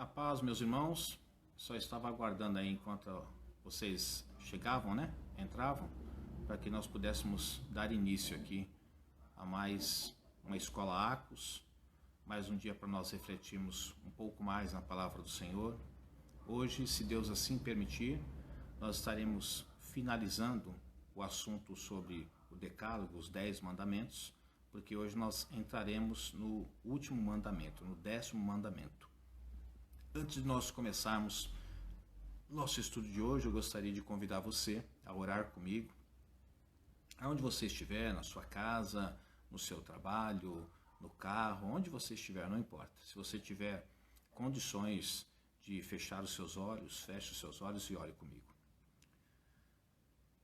A paz, meus irmãos. Só estava aguardando aí enquanto vocês chegavam, né? Entravam, para que nós pudéssemos dar início aqui a mais uma escola Acos, mais um dia para nós refletirmos um pouco mais na palavra do Senhor. Hoje, se Deus assim permitir, nós estaremos finalizando o assunto sobre o Decálogo, os 10 mandamentos, porque hoje nós entraremos no último mandamento, no 10º mandamento. Antes de nós começarmos nosso estudo de hoje, eu gostaria de convidar você a orar comigo, aonde você estiver, na sua casa, no seu trabalho, no carro, onde você estiver, não importa. Se você tiver condições de fechar os seus olhos, feche os seus olhos e ore comigo.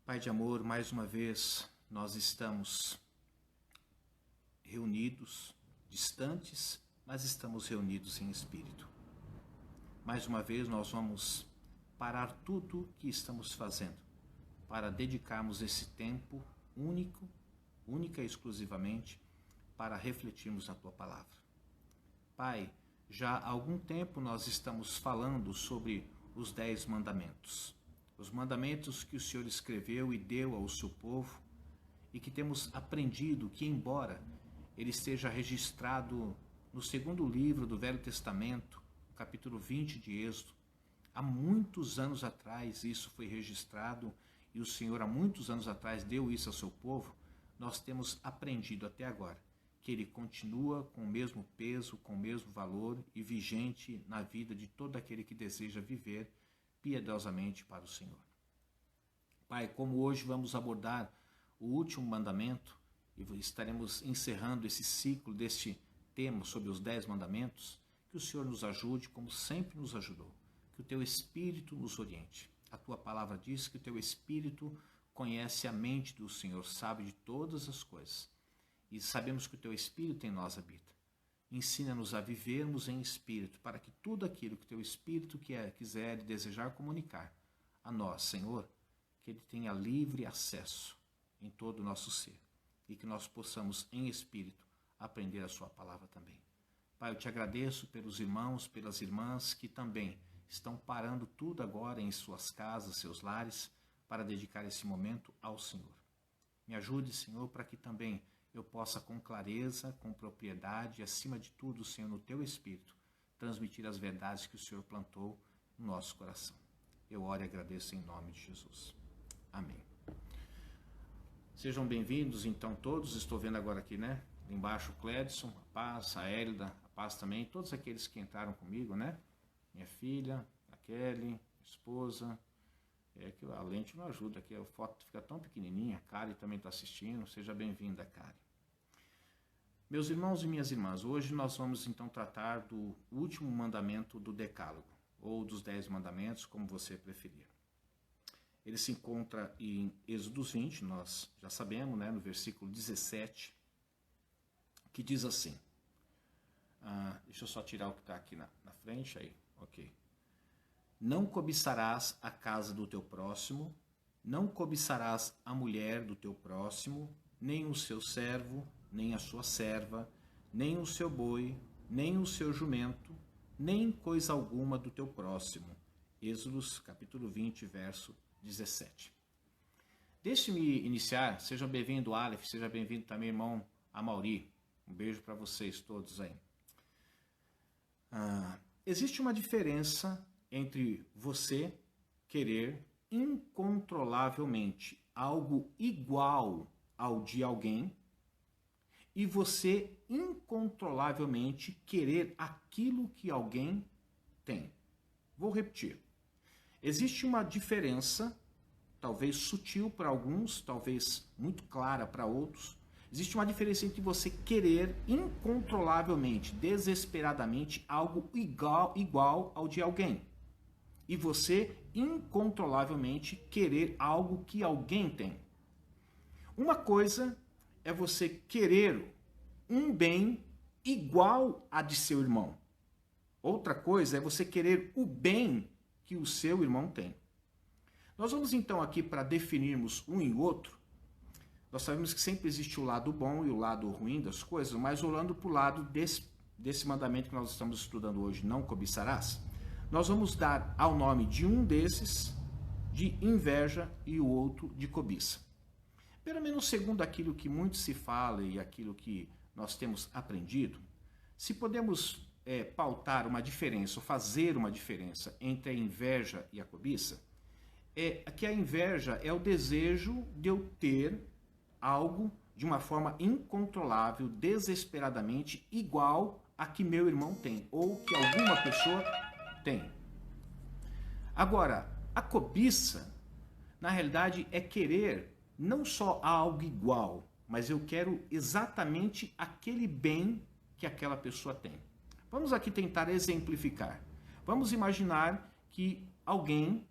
Pai de amor, mais uma vez nós estamos reunidos, distantes, mas estamos reunidos em espírito. Mais uma vez nós vamos parar tudo que estamos fazendo para dedicarmos esse tempo única e exclusivamente para refletirmos na Tua Palavra. Pai, já há algum tempo nós estamos falando sobre os 10 mandamentos. Os mandamentos que o Senhor escreveu e deu ao seu povo e que temos aprendido que, embora ele esteja registrado no 2º livro do Velho Testamento, capítulo 20 de Êxodo, há muitos anos atrás isso foi registrado e o Senhor há muitos anos atrás deu isso ao seu povo, nós temos aprendido até agora que ele continua com o mesmo peso, com o mesmo valor e vigente na vida de todo aquele que deseja viver piedosamente para o Senhor. Pai, como hoje vamos abordar o último mandamento e estaremos encerrando esse ciclo deste tema sobre os 10 mandamentos, que o Senhor nos ajude como sempre nos ajudou, que o Teu Espírito nos oriente. A Tua Palavra diz que o Teu Espírito conhece a mente do Senhor, sabe de todas as coisas. E sabemos que o Teu Espírito em nós habita. Ensina-nos a vivermos em Espírito, para que tudo aquilo que o Teu Espírito quiser e desejar comunicar a nós, Senhor, que Ele tenha livre acesso em todo o nosso ser. E que nós possamos, em Espírito, aprender a Sua Palavra também. Pai, eu Te agradeço pelos irmãos, pelas irmãs que também estão parando tudo agora em suas casas, seus lares, para dedicar esse momento ao Senhor. Me ajude, Senhor, para que também eu possa com clareza, com propriedade e, acima de tudo, Senhor, no Teu Espírito, transmitir as verdades que o Senhor plantou no nosso coração. Eu oro e agradeço em nome de Jesus. Amém. Sejam bem-vindos, então, todos. Estou vendo agora aqui, né? Embaixo o Clédson, a Paz, a Hélida, a Paz também, todos aqueles que entraram comigo, né? Minha filha, a Kelly, esposa, que a lente não ajuda aqui, a foto fica tão pequenininha, a Kari também está assistindo, seja bem-vinda, Kari. Meus irmãos e minhas irmãs, hoje nós vamos então tratar do último mandamento do Decálogo, ou dos 10 mandamentos, como você preferir. Ele se encontra em Êxodo 20, nós já sabemos, né, no versículo 17, que diz assim, deixa eu só tirar o que está aqui na frente, aí, ok. Não cobiçarás a casa do teu próximo, não cobiçarás a mulher do teu próximo, nem o seu servo, nem a sua serva, nem o seu boi, nem o seu jumento, nem coisa alguma do teu próximo. Êxodos, capítulo 20, verso 17. Deixe-me iniciar, seja bem-vindo, Aleph, seja bem-vindo também, irmão Amauri. Um beijo para vocês todos aí. Existe uma diferença entre você querer incontrolavelmente algo igual ao de alguém e você incontrolavelmente querer aquilo que alguém tem. Vou repetir. Existe uma diferença, talvez sutil para alguns, talvez muito clara para outros. Existe uma diferença entre você querer incontrolavelmente, desesperadamente, algo igual ao de alguém. E você incontrolavelmente querer algo que alguém tem. Uma coisa é você querer um bem igual a de seu irmão. Outra coisa é você querer o bem que o seu irmão tem. Nós vamos então aqui, para definirmos um e outro, nós sabemos que sempre existe o lado bom e o lado ruim das coisas, mas olhando para o lado desse mandamento que nós estamos estudando hoje, não cobiçarás, nós vamos dar ao nome de um desses de inveja e o outro de cobiça. Pelo menos segundo aquilo que muito se fala e aquilo que nós temos aprendido, se podemos pautar uma diferença ou fazer uma diferença entre a inveja e a cobiça, é que a inveja é o desejo de eu ter algo de uma forma incontrolável, desesperadamente igual a que meu irmão tem ou que alguma pessoa tem. Agora, a cobiça, na realidade, é querer não só algo igual, mas eu quero exatamente aquele bem que aquela pessoa tem. Vamos aqui tentar exemplificar. Vamos imaginar que alguém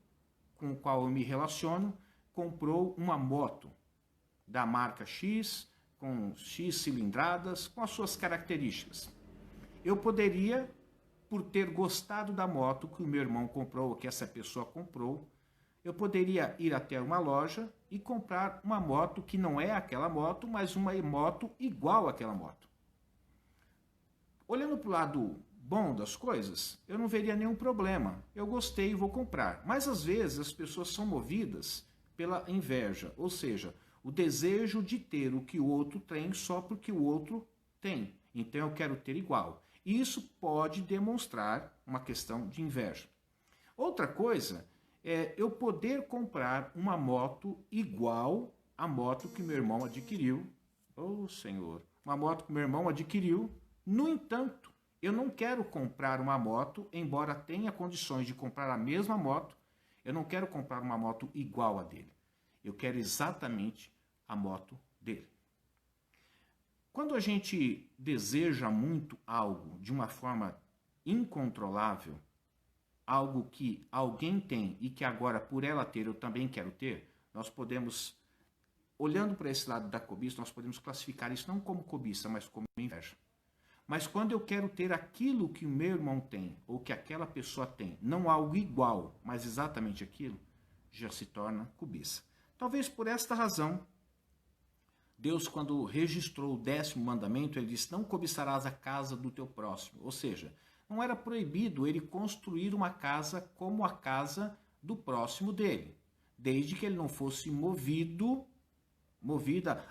com o qual eu me relaciono comprou uma moto da marca X, com X cilindradas, com as suas características. Eu poderia, por ter gostado da moto que o meu irmão comprou, ou que essa pessoa comprou, eu poderia ir até uma loja e comprar uma moto que não é aquela moto, mas uma moto igual àquela moto. Olhando para o lado bom das coisas, eu não veria nenhum problema. Eu gostei e vou comprar. Mas às vezes as pessoas são movidas pela inveja, ou seja, o desejo de ter o que o outro tem só porque o outro tem. Então eu quero ter igual. E isso pode demonstrar uma questão de inveja. Outra coisa é eu poder comprar uma moto igual à moto que meu irmão adquiriu. Oh, Senhor! Uma moto que meu irmão adquiriu. No entanto, eu não quero comprar uma moto, embora tenha condições de comprar a mesma moto, eu não quero comprar uma moto igual a dele. Eu quero exatamente a moto dele. Quando a gente deseja muito algo de uma forma incontrolável, algo que alguém tem e que agora por ela ter eu também quero ter, nós podemos, olhando para esse lado da cobiça, nós podemos classificar isso não como cobiça, mas como inveja. Mas quando eu quero ter aquilo que o meu irmão tem, ou que aquela pessoa tem, não algo igual, mas exatamente aquilo, já se torna cobiça. Talvez por esta razão, Deus, quando registrou o 10º mandamento, ele disse, não cobiçarás a casa do teu próximo. Ou seja, não era proibido ele construir uma casa como a casa do próximo dele, desde que ele não fosse movida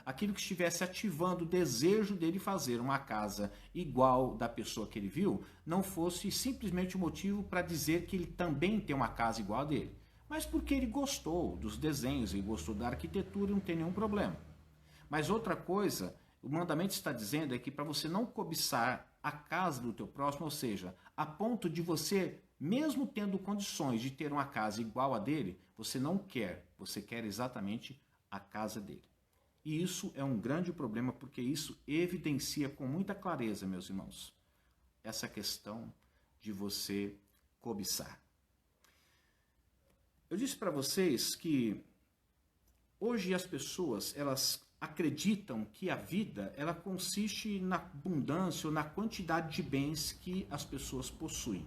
aquilo que estivesse ativando o desejo dele fazer uma casa igual da pessoa que ele viu, não fosse simplesmente o motivo para dizer que ele também tem uma casa igual a dele, mas porque ele gostou dos desenhos, ele gostou da arquitetura, não tem nenhum problema. Mas outra coisa, o mandamento está dizendo é que para você não cobiçar a casa do teu próximo, ou seja, a ponto de você, mesmo tendo condições de ter uma casa igual a dele, você não quer, você quer exatamente a casa dele. E isso é um grande problema, porque isso evidencia com muita clareza, meus irmãos, essa questão de você cobiçar. Eu disse para vocês que hoje as pessoas, elas acreditam que a vida, ela consiste na abundância ou na quantidade de bens que as pessoas possuem.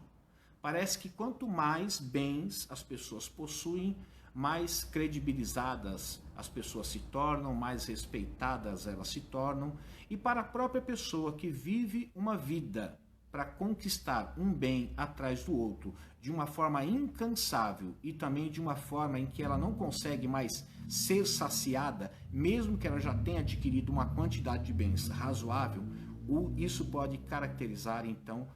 Parece que quanto mais bens as pessoas possuem, mais credibilizadas as pessoas se tornam, mais respeitadas elas se tornam, e para a própria pessoa que vive uma vida para conquistar um bem atrás do outro, de uma forma incansável e também de uma forma em que ela não consegue mais ser saciada, mesmo que ela já tenha adquirido uma quantidade de bens razoável, isso pode caracterizar então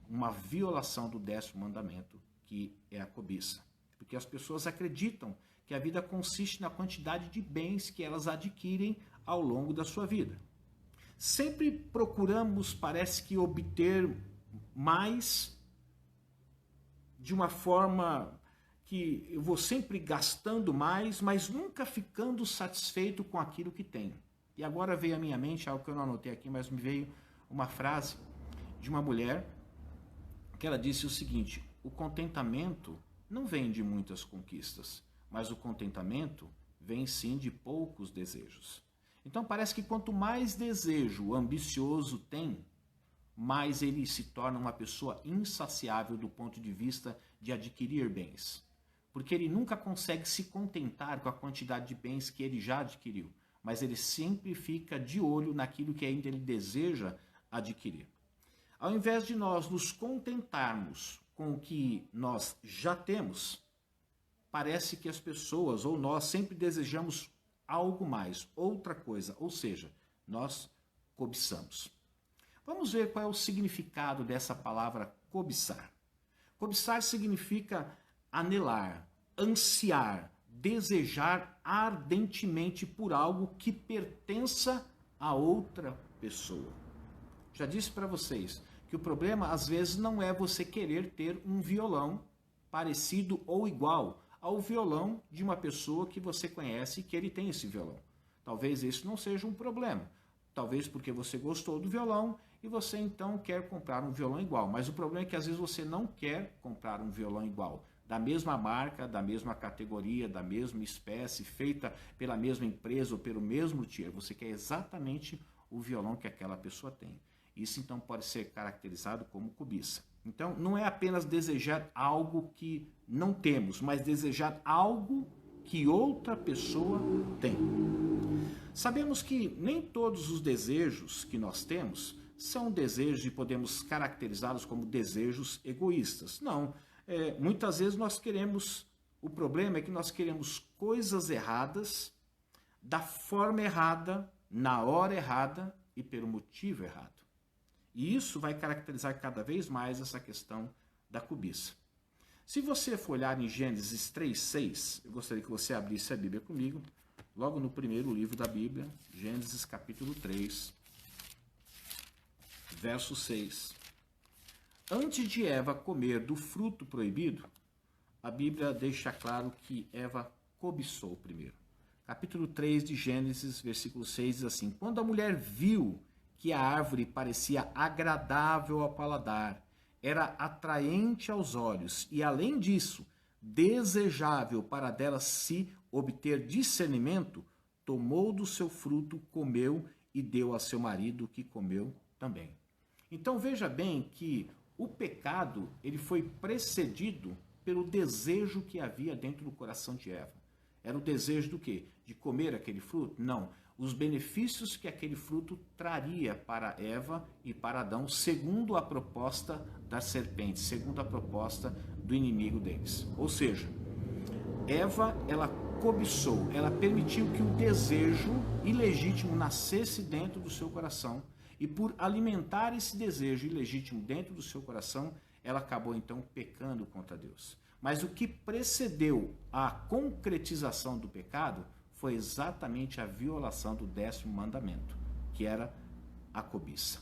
uma violação do 10º mandamento, que é a cobiça. Porque as pessoas acreditam que a vida consiste na quantidade de bens que elas adquirem ao longo da sua vida. Sempre procuramos, parece que, obter mais de uma forma que eu vou sempre gastando mais, mas nunca ficando satisfeito com aquilo que tenho. E agora veio à minha mente algo que eu não anotei aqui, mas me veio uma frase de uma mulher que ela disse o seguinte: o contentamento não vem de muitas conquistas, mas o contentamento vem sim de poucos desejos. Então parece que quanto mais desejo o ambicioso tem, mais ele se torna uma pessoa insaciável do ponto de vista de adquirir bens. Porque ele nunca consegue se contentar com a quantidade de bens que ele já adquiriu, mas ele sempre fica de olho naquilo que ainda ele deseja adquirir. Ao invés de nós nos contentarmos com o que nós já temos, parece que as pessoas ou nós sempre desejamos algo mais, outra coisa, ou seja, nós cobiçamos. Vamos ver qual é o significado dessa palavra cobiçar. Cobiçar significa anelar, ansiar, desejar ardentemente por algo que pertença a outra pessoa. Já disse para vocês que o problema às vezes não é você querer ter um violão parecido ou igual ao violão de uma pessoa que você conhece e que ele tem esse violão. Talvez isso não seja um problema. Talvez porque você gostou do violão e você então quer comprar um violão igual. Mas o problema é que às vezes você não quer comprar um violão igual, da mesma marca, da mesma categoria, da mesma espécie, feita pela mesma empresa ou pelo mesmo luthier. Você quer exatamente o violão que aquela pessoa tem. Isso então pode ser caracterizado como cobiça. Então não é apenas desejar algo que não temos, mas desejar algo que outra pessoa tem. Sabemos que nem todos os desejos que nós temos são desejos e podemos caracterizá-los como desejos egoístas. Não, muitas vezes nós queremos, o problema é que nós queremos coisas erradas, da forma errada, na hora errada e pelo motivo errado. E isso vai caracterizar cada vez mais essa questão da cobiça. Se você for olhar em Gênesis 3:6, eu gostaria que você abrisse a Bíblia comigo, logo no primeiro livro da Bíblia, Gênesis capítulo 3, verso 6. Antes de Eva comer do fruto proibido, a Bíblia deixa claro que Eva cobiçou primeiro. Capítulo 3 de Gênesis, versículo 6 diz assim: quando a mulher viu que a árvore parecia agradável ao paladar, era atraente aos olhos e, além disso, desejável para dela se obter discernimento, tomou do seu fruto, comeu e deu a seu marido, que comeu também. Então veja bem que o pecado ele foi precedido pelo desejo que havia dentro do coração de Eva. Era o desejo do quê? De comer aquele fruto? Não. Os benefícios que aquele fruto traria para Eva e para Adão, segundo a proposta da serpente, segundo a proposta do inimigo deles. Ou seja, Eva, ela cobiçou, ela permitiu que o desejo ilegítimo nascesse dentro do seu coração, e por alimentar esse desejo ilegítimo dentro do seu coração, ela acabou então pecando contra Deus. Mas o que precedeu a concretização do pecado foi exatamente a violação do 10º mandamento, que era a cobiça.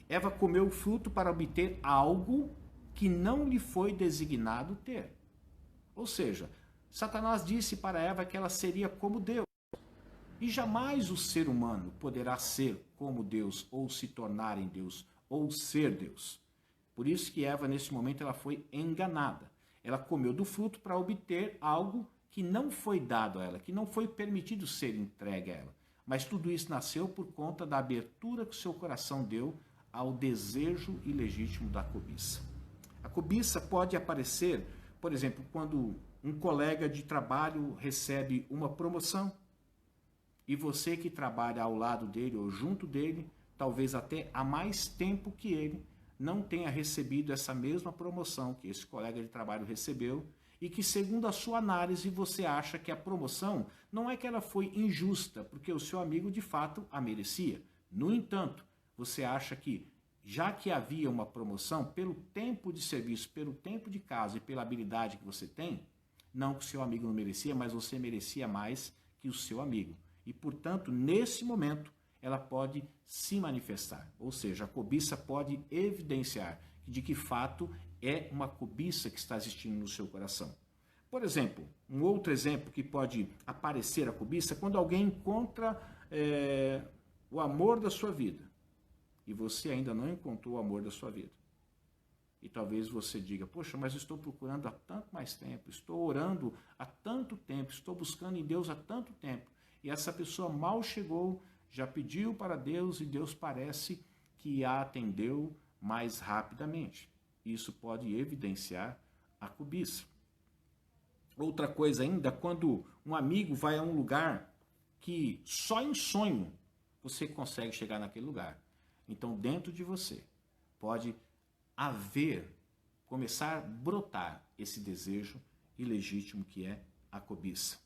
Eva comeu o fruto para obter algo que não lhe foi designado ter. Ou seja, Satanás disse para Eva que ela seria como Deus. E jamais o ser humano poderá ser como Deus, ou se tornar em Deus, ou ser Deus. Por isso que Eva, nesse momento, ela foi enganada. Ela comeu do fruto para obter algo que não foi dado a ela, que não foi permitido ser entregue a ela. Mas tudo isso nasceu por conta da abertura que o seu coração deu ao desejo ilegítimo da cobiça. A cobiça pode aparecer, por exemplo, quando um colega de trabalho recebe uma promoção e você que trabalha ao lado dele ou junto dele, talvez até há mais tempo que ele, não tenha recebido essa mesma promoção que esse colega de trabalho recebeu, e que, segundo a sua análise, você acha que a promoção não é que ela foi injusta, porque o seu amigo de fato a merecia. No entanto, você acha que, já que havia uma promoção, pelo tempo de serviço, pelo tempo de casa e pela habilidade que você tem, não que o seu amigo não merecia, mas você merecia mais que o seu amigo. E, portanto, nesse momento, ela pode se manifestar. Ou seja, a cobiça pode evidenciar de que fato é uma cobiça que está existindo no seu coração. Por exemplo, um outro exemplo que pode aparecer a cobiça é quando alguém encontra o amor da sua vida e você ainda não encontrou o amor da sua vida. E talvez você diga, poxa, mas eu estou procurando há tanto mais tempo, estou orando há tanto tempo, estou buscando em Deus há tanto tempo, e essa pessoa mal chegou, já pediu para Deus e Deus parece que a atendeu mais rapidamente. Isso pode evidenciar a cobiça. Outra coisa ainda, quando um amigo vai a um lugar que só em sonho você consegue chegar naquele lugar. Então, dentro de você pode haver começar a brotar esse desejo ilegítimo que é a cobiça.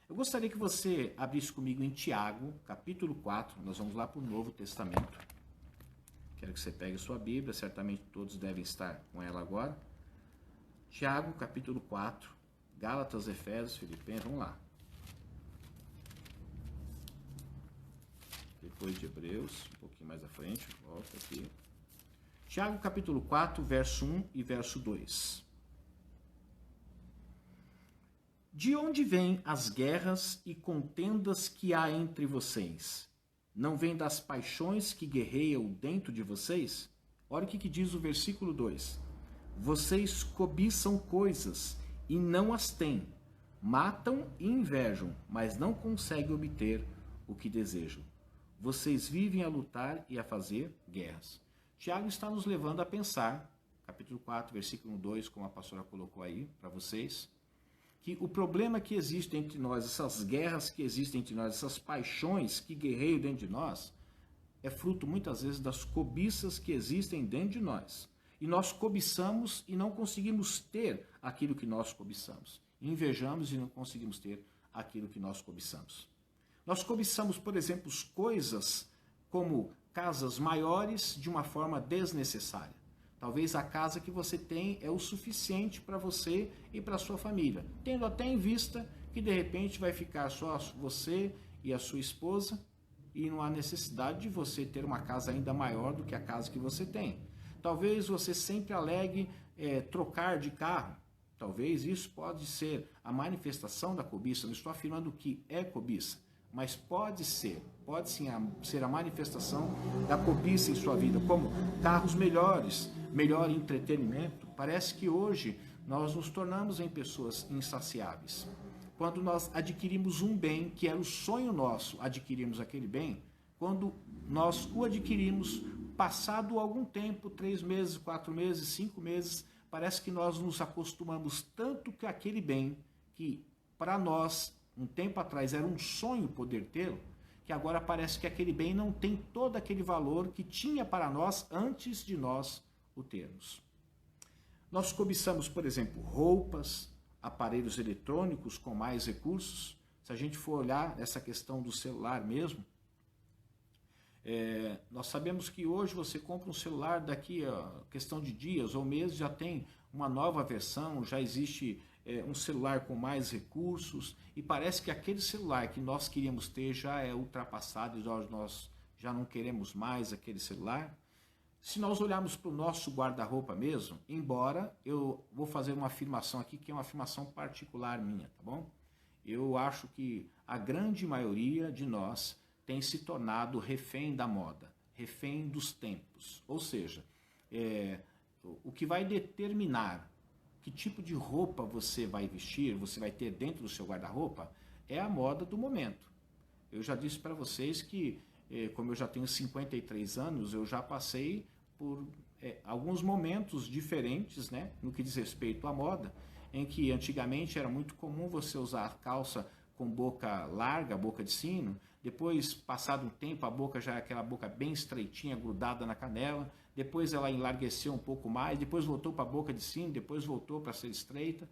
Eu gostaria que você abrisse comigo em Tiago, capítulo 4, nós vamos lá para o Novo Testamento. Quero que você pegue a sua Bíblia, certamente todos devem estar com ela agora. Tiago, capítulo 4, Gálatas, Efésios, Filipenses, vamos lá. Depois de Hebreus, um pouquinho mais à frente, volta aqui. Tiago, capítulo 4, verso 1 e verso 2. De onde vêm as guerras e contendas que há entre vocês? Não vêm das paixões que guerreiam dentro de vocês? Olha o que diz o versículo 2. Vocês cobiçam coisas e não as têm. Matam e invejam, mas não conseguem obter o que desejam. Vocês vivem a lutar e a fazer guerras. Tiago está nos levando a pensar, capítulo 4, versículo 2, como a pastora colocou aí para vocês, que o problema que existe entre nós, essas guerras que existem entre nós, essas paixões que guerreiam dentro de nós, é fruto muitas vezes das cobiças que existem dentro de nós. E nós cobiçamos e não conseguimos ter aquilo que nós cobiçamos. Invejamos e não conseguimos ter aquilo que nós cobiçamos. Nós cobiçamos, por exemplo, coisas como casas maiores de uma forma desnecessária. Talvez a casa que você tem é o suficiente para você e para a sua família, tendo até em vista que de repente vai ficar só você e a sua esposa e não há necessidade de você ter uma casa ainda maior do que a casa que você tem. Talvez você sempre alegue trocar de carro. Talvez isso pode ser a manifestação da cobiça. Não estou afirmando que é cobiça, mas pode sim ser a manifestação da cobiça em sua vida, como carros melhores, melhor entretenimento. Parece que hoje nós nos tornamos em pessoas insaciáveis. Quando nós adquirimos um bem, que era o sonho nosso, adquirimos aquele bem, quando nós o adquirimos, passado algum tempo, 3 meses, 4 meses, 5 meses, parece que nós nos acostumamos tanto com aquele bem, que para nós, um tempo atrás, era um sonho poder tê-lo, que agora parece que aquele bem não tem todo aquele valor que tinha para nós antes de nós o termos. Nós cobiçamos, por exemplo, roupas, aparelhos eletrônicos com mais recursos. Se a gente for olhar essa questão do celular mesmo, nós sabemos que hoje você compra um celular, daqui a questão de dias ou meses já tem uma nova versão, já existe um celular com mais recursos, e parece que aquele celular que nós queríamos ter já é ultrapassado, nós já não queremos mais aquele celular. Se nós olharmos para o nosso guarda-roupa mesmo, embora eu vou fazer uma afirmação aqui que é uma afirmação particular minha, tá bom? Eu acho que a grande maioria de nós tem se tornado refém da moda, refém dos tempos. Ou seja, o que vai determinar que tipo de roupa você vai vestir, você vai ter dentro do seu guarda-roupa, é a moda do momento. Eu já disse para vocês que, como eu já tenho 53 anos, eu já passei por alguns momentos diferentes, né, no que diz respeito à moda, em que antigamente era muito comum você usar calça com boca larga, boca de sino. Depois, passado um tempo, a boca já é aquela boca bem estreitinha, grudada na canela. Depois ela enlargueceu um pouco mais, depois voltou para a boca de sino, depois voltou para ser estreita.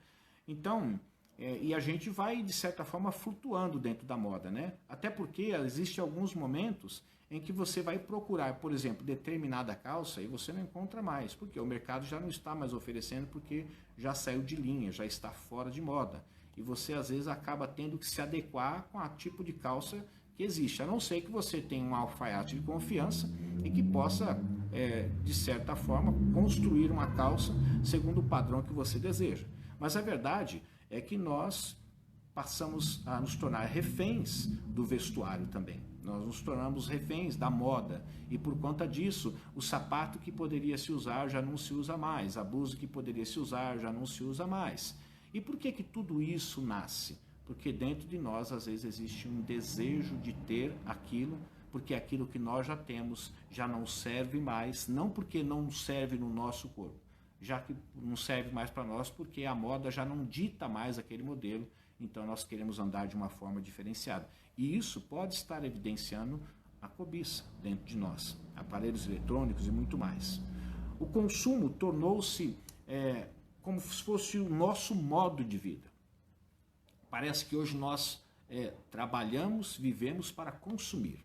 Então, e a gente vai, de certa forma, flutuando dentro da moda, né? Até porque existem alguns momentos em que você vai procurar, por exemplo, determinada calça e você não encontra mais, porque o mercado já não está mais oferecendo, porque já saiu de linha, já está fora de moda. E você, às vezes, acaba tendo que se adequar com o tipo de calça que existe, a não ser que você tenha um alfaiate de confiança e que possa, de certa forma, construir uma calça segundo o padrão que você deseja. Mas a verdade é que nós passamos a nos tornar reféns do vestuário também. Nós nos tornamos reféns da moda e, por conta disso, o sapato que poderia se usar já não se usa mais, a blusa que poderia se usar já não se usa mais. E por que que tudo isso nasce? Porque dentro de nós, às vezes, existe um desejo de ter aquilo, porque aquilo que nós já temos já não serve mais, não porque não serve no nosso corpo, já que não serve mais para nós, porque a moda já não dita mais aquele modelo, então nós queremos andar de uma forma diferenciada. E isso pode estar evidenciando a cobiça dentro de nós, aparelhos eletrônicos e muito mais. O consumo tornou-se como se fosse o nosso modo de vida. Parece que hoje nós trabalhamos, vivemos para consumir.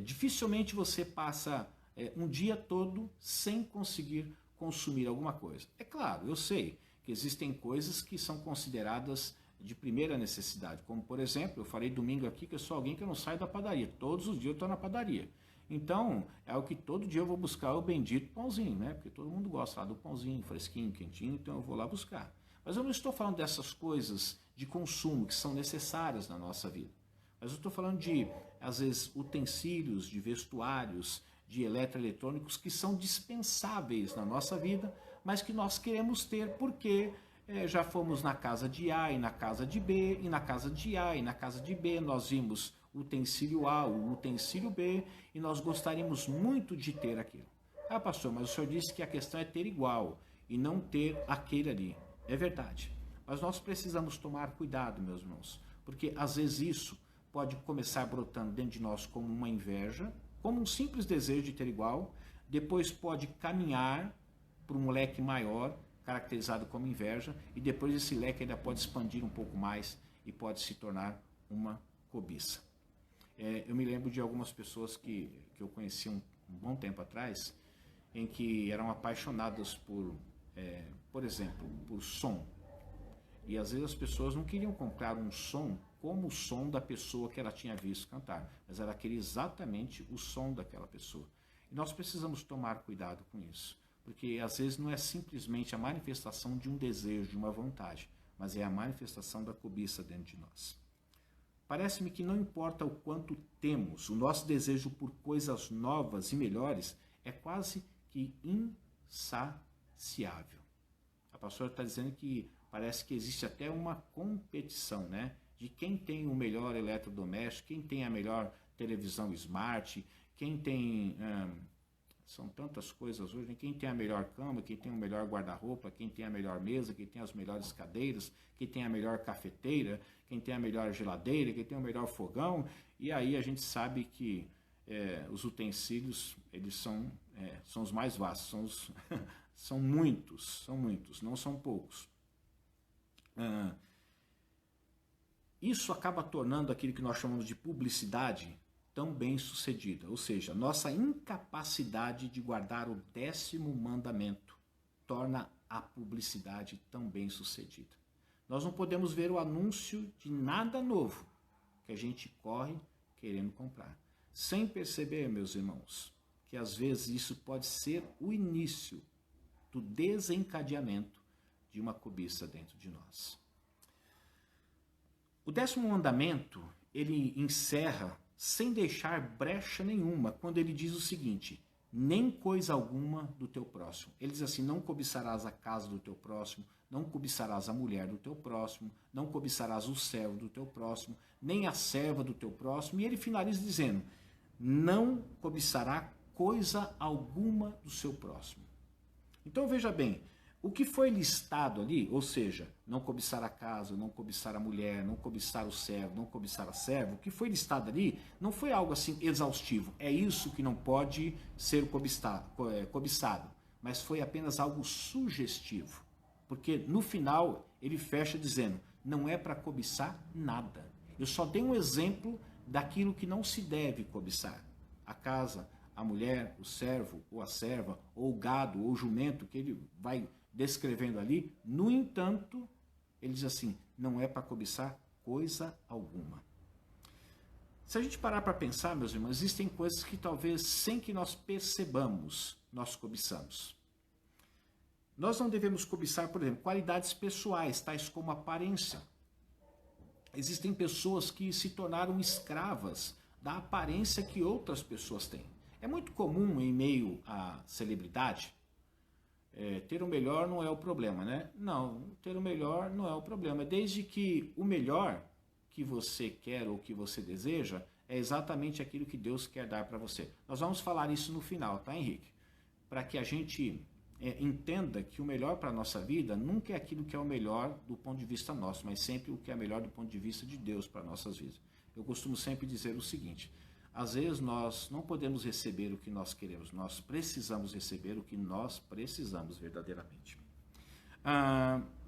Dificilmente você passa um dia todo sem conseguir consumir alguma coisa. É claro, eu sei que existem coisas que são consideradas de primeira necessidade, como por exemplo, eu falei domingo aqui que eu sou alguém que não sai da padaria, todos os dias eu estou na padaria. Então, é o que todo dia eu vou buscar o bendito pãozinho, né? Porque todo mundo gosta lá do pãozinho, fresquinho, quentinho, então eu vou lá buscar. Mas eu não estou falando dessas coisas de consumo que são necessárias na nossa vida. Mas eu estou falando de, às vezes, utensílios, de vestuários, de eletroeletrônicos que são dispensáveis na nossa vida, mas que nós queremos ter porque já fomos na casa de A e na casa de B, e na casa de A e na casa de B nós vimos o utensílio A, o utensílio B, e nós gostaríamos muito de ter aquilo. Ah, pastor, mas o senhor disse que a questão é ter igual e não ter aquele ali. É verdade. Mas nós precisamos tomar cuidado, meus irmãos, porque às vezes isso pode começar brotando dentro de nós como uma inveja, como um simples desejo de ter igual, depois pode caminhar para um leque maior, caracterizado como inveja, e depois esse leque ainda pode expandir um pouco mais e pode se tornar uma cobiça. Eu me lembro de algumas pessoas que eu conheci um bom tempo atrás, em que eram apaixonadas por exemplo, por som. E às vezes as pessoas não queriam comprar um som como o som da pessoa que ela tinha visto cantar, mas ela queria exatamente o som daquela pessoa. E nós precisamos tomar cuidado com isso, porque às vezes não é simplesmente a manifestação de um desejo, de uma vontade, mas é a manifestação da cobiça dentro de nós. Parece-me que não importa o quanto temos, o nosso desejo por coisas novas e melhores é quase que insaciável. A pastora está dizendo que parece que existe até uma competição, né? De quem tem o melhor eletrodoméstico, quem tem a melhor televisão smart, quem tem... são tantas coisas hoje, né? Quem tem a melhor cama, quem tem o melhor guarda-roupa, quem tem a melhor mesa, quem tem as melhores cadeiras, quem tem a melhor cafeteira, quem tem a melhor geladeira, quem tem o melhor fogão. E aí a gente sabe que os utensílios, eles são os mais vastos, são muitos, não são poucos. Isso acaba tornando aquilo que nós chamamos de publicidade tão bem sucedida, ou seja, nossa incapacidade de guardar o 10º mandamento torna a publicidade tão bem sucedida. Nós não podemos ver o anúncio de nada novo que a gente corre querendo comprar, sem perceber, meus irmãos, que às vezes isso pode ser o início do desencadeamento de uma cobiça dentro de nós. O 10º mandamento, ele encerra sem deixar brecha nenhuma, quando ele diz o seguinte: nem coisa alguma do teu próximo. Ele diz assim: não cobiçarás a casa do teu próximo, não cobiçarás a mulher do teu próximo, não cobiçarás o servo do teu próximo, nem a serva do teu próximo. E ele finaliza dizendo: não cobiçará coisa alguma do seu próximo. Então veja bem, o que foi listado ali, ou seja, não cobiçar a casa, não cobiçar a mulher, não cobiçar o servo, não cobiçar a serva, o que foi listado ali não foi algo assim exaustivo. É isso que não pode ser cobiçado, mas foi apenas algo sugestivo. Porque no final ele fecha dizendo: não é para cobiçar nada. Eu só dei um exemplo daquilo que não se deve cobiçar. A casa, a mulher, o servo ou a serva, ou o gado ou o jumento, que ele vai descrevendo ali. No entanto, ele diz assim: não é para cobiçar coisa alguma. Se a gente parar para pensar, meus irmãos, existem coisas que talvez sem que nós percebamos, nós cobiçamos. Nós não devemos cobiçar, por exemplo, qualidades pessoais, tais como aparência. Existem pessoas que se tornaram escravas da aparência que outras pessoas têm. É muito comum em meio à celebridade, ter o melhor não é o problema, né? Não, ter o melhor não é o problema, desde que o melhor que você quer ou que você deseja é exatamente aquilo que Deus quer dar para você. Nós vamos falar isso no final, tá, Henrique? Para que a gente entenda que o melhor para a nossa vida nunca é aquilo que é o melhor do ponto de vista nosso, mas sempre o que é melhor do ponto de vista de Deus para nossas vidas. Eu costumo sempre dizer o seguinte: às vezes nós não podemos receber o que nós queremos, nós precisamos receber o que nós precisamos verdadeiramente.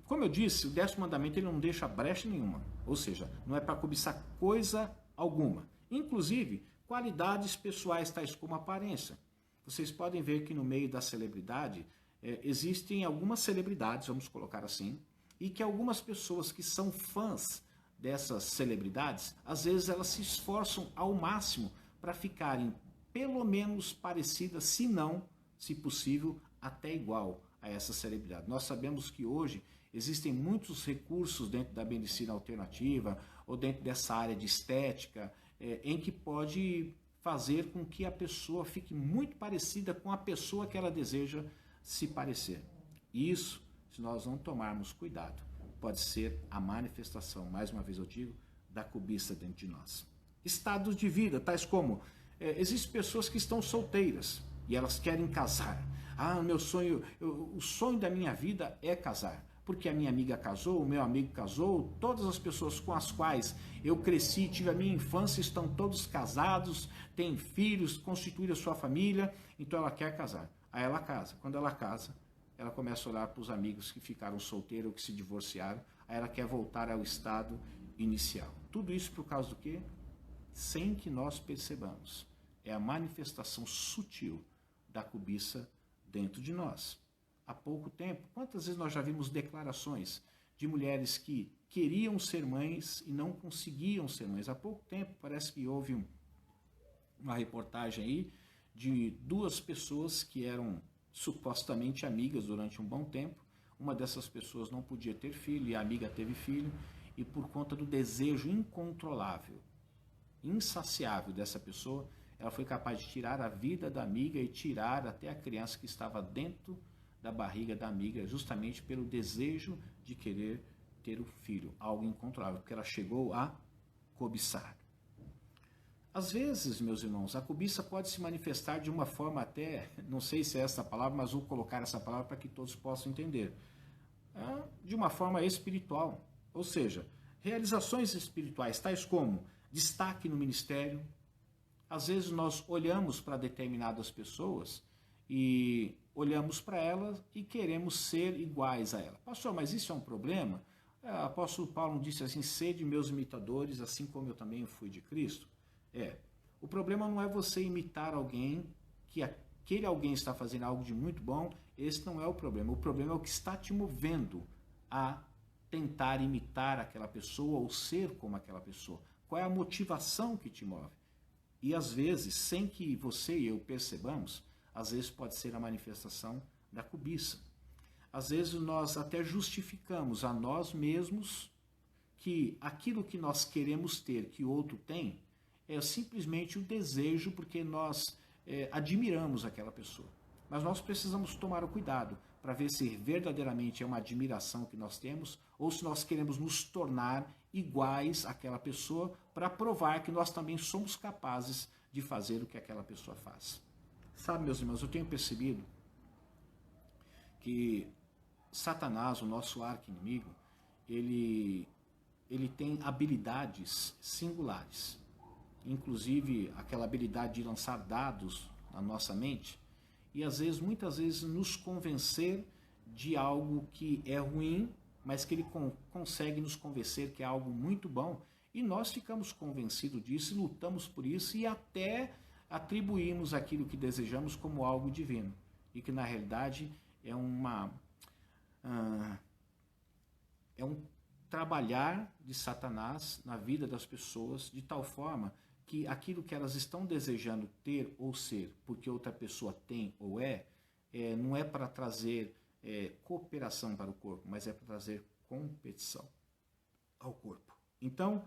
Como eu disse, o 10º mandamento ele não deixa brecha nenhuma, ou seja, não é para cobiçar coisa alguma, inclusive qualidades pessoais tais como aparência. Vocês podem ver que no meio da celebridade existem algumas celebridades, vamos colocar assim, e que algumas pessoas que são fãs dessas celebridades, às vezes elas se esforçam ao máximo para ficarem pelo menos parecidas, se não, se possível, até igual a essa celebridade. Nós sabemos que hoje existem muitos recursos dentro da medicina alternativa ou dentro dessa área de estética em que pode fazer com que a pessoa fique muito parecida com a pessoa que ela deseja se parecer. Isso, se nós não tomarmos cuidado, pode ser a manifestação, mais uma vez eu digo, da cobiça dentro de nós. Estados de vida, tais como, existem pessoas que estão solteiras e elas querem casar. Meu sonho, o sonho da minha vida é casar, porque a minha amiga casou, o meu amigo casou, todas as pessoas com as quais eu cresci, tive a minha infância, estão todos casados, têm filhos, constituíram sua família, então ela quer casar. Aí ela casa. Quando ela casa, ela começa a olhar para os amigos que ficaram solteiros ou que se divorciaram, aí ela quer voltar ao estado inicial. Tudo isso por causa do quê? Sem que nós percebamos. É a manifestação sutil da cobiça dentro de nós. Há pouco tempo, quantas vezes nós já vimos declarações de mulheres que queriam ser mães e não conseguiam ser mães? Há pouco tempo, parece que houve uma reportagem aí de 2 pessoas que eram supostamente amigas durante um bom tempo. Uma dessas pessoas não podia ter filho e a amiga teve filho, e por conta do desejo incontrolável, insaciável dessa pessoa, ela foi capaz de tirar a vida da amiga e tirar até a criança que estava dentro da barriga da amiga, justamente pelo desejo de querer ter o filho, algo incontrolável, porque ela chegou a cobiçar. Às vezes, meus irmãos, a cobiça pode se manifestar de uma forma até, não sei se é essa a palavra, mas vou colocar essa palavra para que todos possam entender, de uma forma espiritual, ou seja, realizações espirituais, tais como destaque no ministério. Às vezes nós olhamos para determinadas pessoas e olhamos para elas e queremos ser iguais a ela. Pastor, mas isso é um problema? O apóstolo Paulo disse assim, sede meus imitadores, assim como eu também fui de Cristo. O problema não é você imitar alguém, que aquele alguém está fazendo algo de muito bom, esse não é o problema. O problema é o que está te movendo a tentar imitar aquela pessoa ou ser como aquela pessoa. Qual é a motivação que te move? E às vezes, sem que você e eu percebamos, às vezes pode ser a manifestação da cobiça. Às vezes nós até justificamos a nós mesmos que aquilo que nós queremos ter, que o outro tem, é simplesmente o desejo porque nós admiramos aquela pessoa. Mas nós precisamos tomar o cuidado para ver se verdadeiramente é uma admiração que nós temos ou se nós queremos nos tornar iguais àquela pessoa para provar que nós também somos capazes de fazer o que aquela pessoa faz. Sabe, meus irmãos, eu tenho percebido que Satanás, o nosso arqui-inimigo, ele tem habilidades singulares. Inclusive aquela habilidade de lançar dados na nossa mente e às vezes, muitas vezes, nos convencer de algo que é ruim, mas que ele consegue nos convencer que é algo muito bom e nós ficamos convencidos disso, lutamos por isso e até atribuímos aquilo que desejamos como algo divino e que na realidade é um trabalhar de Satanás na vida das pessoas de tal forma que aquilo que elas estão desejando ter ou ser, porque outra pessoa tem ou não é para trazer cooperação para o corpo, mas é para trazer competição ao corpo. Então,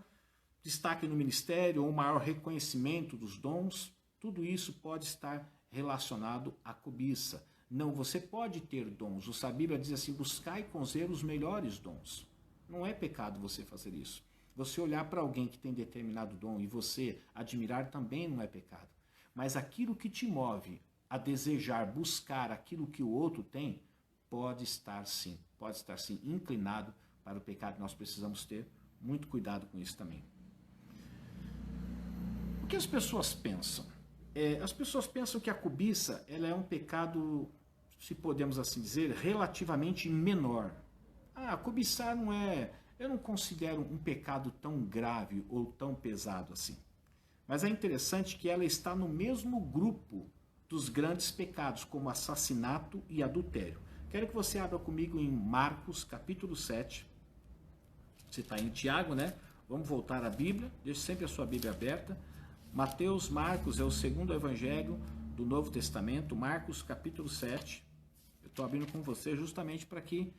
destaque no ministério ou maior reconhecimento dos dons, tudo isso pode estar relacionado à cobiça. Não, você pode ter dons. A Bíblia diz assim, buscai com zelo os melhores dons. Não é pecado você fazer isso. Você olhar para alguém que tem determinado dom e você admirar também não é pecado. Mas aquilo que te move a desejar, buscar aquilo que o outro tem, pode estar sim inclinado para o pecado. Nós precisamos ter muito cuidado com isso também. O que as pessoas pensam? As pessoas pensam que a cobiça ela é um pecado se podemos assim dizer, relativamente menor. Cobiçar não é, eu não considero um pecado tão grave ou tão pesado assim. Mas é interessante que ela está no mesmo grupo dos grandes pecados, como assassinato e adultério. Quero que você abra comigo em Marcos, capítulo 7. Você está em Tiago, né? Vamos voltar à Bíblia. Deixe sempre a sua Bíblia aberta. Mateus, Marcos é o segundo evangelho do Novo Testamento. Marcos, capítulo 7. Eu estou abrindo com você justamente para que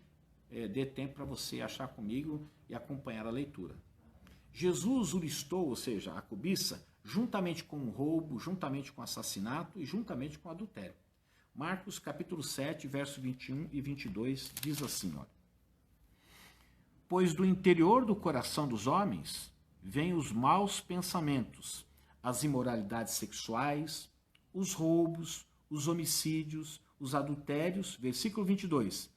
dê tempo para você achar comigo e acompanhar a leitura. Jesus o listou, ou seja, a cobiça, juntamente com o roubo, juntamente com o assassinato e juntamente com o adultério. Marcos capítulo 7, verso 21 e 22, diz assim, olha. Pois do interior do coração dos homens vêm os maus pensamentos, as imoralidades sexuais, os roubos, os homicídios, os adultérios, versículo 22,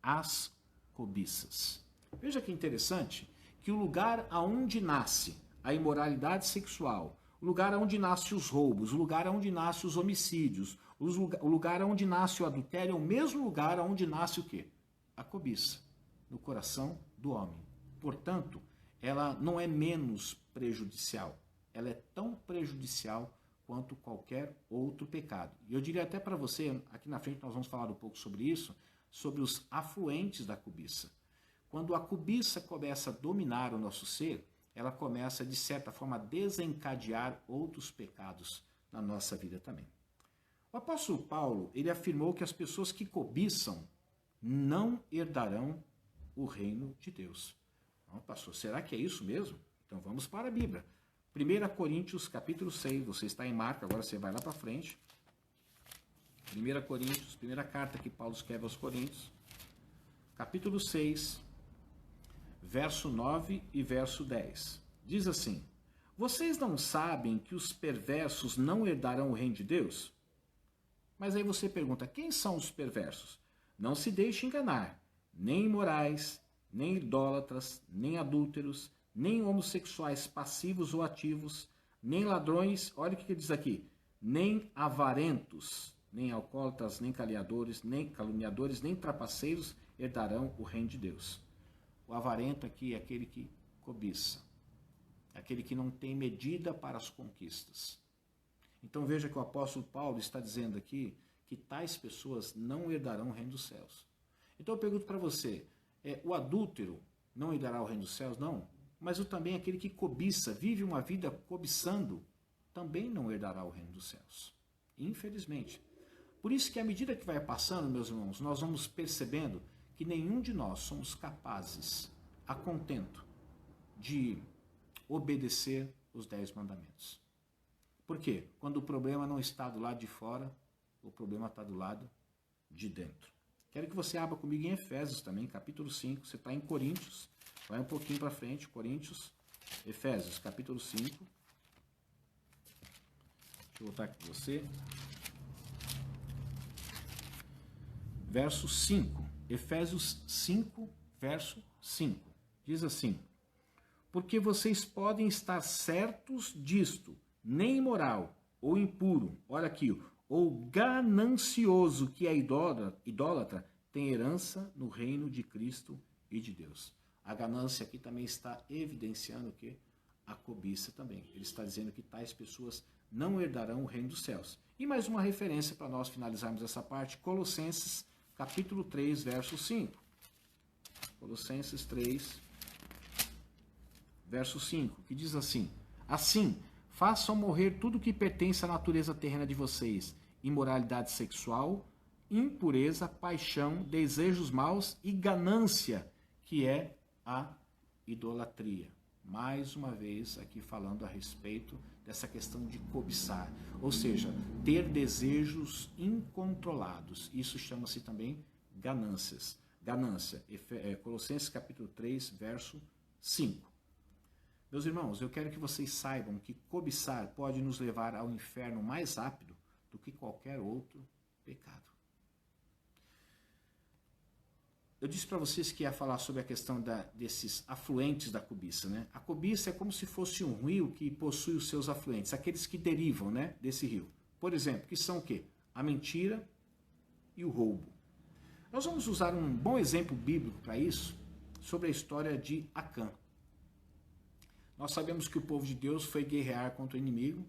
as cobiças. Veja que interessante que o lugar aonde nasce a imoralidade sexual, o lugar onde nasce os roubos, o lugar onde nasce os homicídios, o lugar onde nasce o adultério é o mesmo lugar onde nasce o quê? A cobiça, no coração do homem. Portanto, ela não é menos prejudicial, ela é tão prejudicial quanto qualquer outro pecado. E eu diria até para você, aqui na frente nós vamos falar um pouco sobre isso, sobre os afluentes da cobiça. Quando a cobiça começa a dominar o nosso ser, ela começa, de certa forma, a desencadear outros pecados na nossa vida também. O apóstolo Paulo, ele afirmou que as pessoas que cobiçam não herdarão o reino de Deus. Não, pastor, será que é isso mesmo? Então vamos para a Bíblia. 1 Coríntios, capítulo 6, você está em Marcos, agora você vai lá para frente. 1 Coríntios, primeira carta que Paulo escreve aos Coríntios, capítulo 6, verso 9 e verso 10. Diz assim: vocês não sabem que os perversos não herdarão o reino de Deus? Mas aí você pergunta, quem são os perversos? Não se deixe enganar, nem imorais, nem idólatras, nem adúlteros, nem homossexuais passivos ou ativos, nem ladrões, olha o que diz aqui, nem avarentos, nem alcoólatras, nem caluniadores, nem trapaceiros herdarão o reino de Deus. O avarento aqui é aquele que cobiça, aquele que não tem medida para as conquistas. Então veja que o apóstolo Paulo está dizendo aqui que tais pessoas não herdarão o reino dos céus. Então eu pergunto para você, o adúltero não herdará o reino dos céus? Não. Mas também aquele que cobiça, vive uma vida cobiçando, também não herdará o reino dos céus. Infelizmente. Por isso que à medida que vai passando, meus irmãos, nós vamos percebendo que nenhum de nós somos capazes, a contento, de obedecer os 10 mandamentos. Por quê? Quando o problema não está do lado de fora, o problema está do lado de dentro. Quero que você abra comigo em Efésios também, capítulo 5. Você está em Coríntios, vai um pouquinho para frente, Coríntios, Efésios, capítulo 5. Deixa eu voltar aqui com você. Verso 5. Efésios 5, verso 5. Diz assim: porque vocês podem estar certos disto, nem imoral, ou impuro, olha aqui, ou ganancioso, que é idólatra, tem herança no reino de Cristo e de Deus. A ganância aqui também está evidenciando o quê? A cobiça também. Ele está dizendo que tais pessoas não herdarão o reino dos céus. E mais uma referência para nós finalizarmos essa parte, Colossenses, capítulo 3, verso 5. Colossenses 3, verso 5, que diz assim: assim, façam morrer tudo que pertence à natureza terrena de vocês, imoralidade sexual, impureza, paixão, desejos maus e ganância, que é a idolatria. Mais uma vez aqui falando a respeito dessa questão de cobiçar, ou seja, ter desejos incontrolados. Isso chama-se também ganância. Colossenses capítulo 3, verso 5. Meus irmãos, eu quero que vocês saibam que cobiçar pode nos levar ao inferno mais rápido do que qualquer outro pecado. Eu disse para vocês que ia falar sobre a questão desses afluentes da cobiça, né? A cobiça é como se fosse um rio que possui os seus afluentes, aqueles que derivam, né, desse rio. Por exemplo, que são o quê? A mentira, e o roubo. Nós vamos usar um bom exemplo bíblico para isso, sobre a história de Acã. Nós sabemos que o povo de Deus foi guerrear contra o inimigo,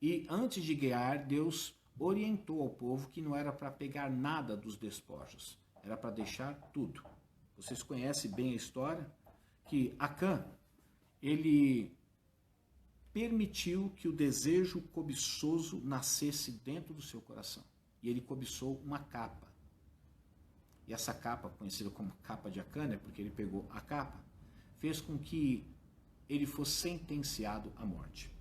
e antes de guerrear, Deus orientou ao povo que não era para pegar nada dos despojos, era para deixar tudo. Vocês conhecem bem a história, que Acã, ele permitiu que o desejo cobiçoso nascesse dentro do seu coração. E ele cobiçou uma capa. E essa capa, conhecida como capa de Acã, porque ele pegou a capa, fez com que ele fosse sentenciado à morte.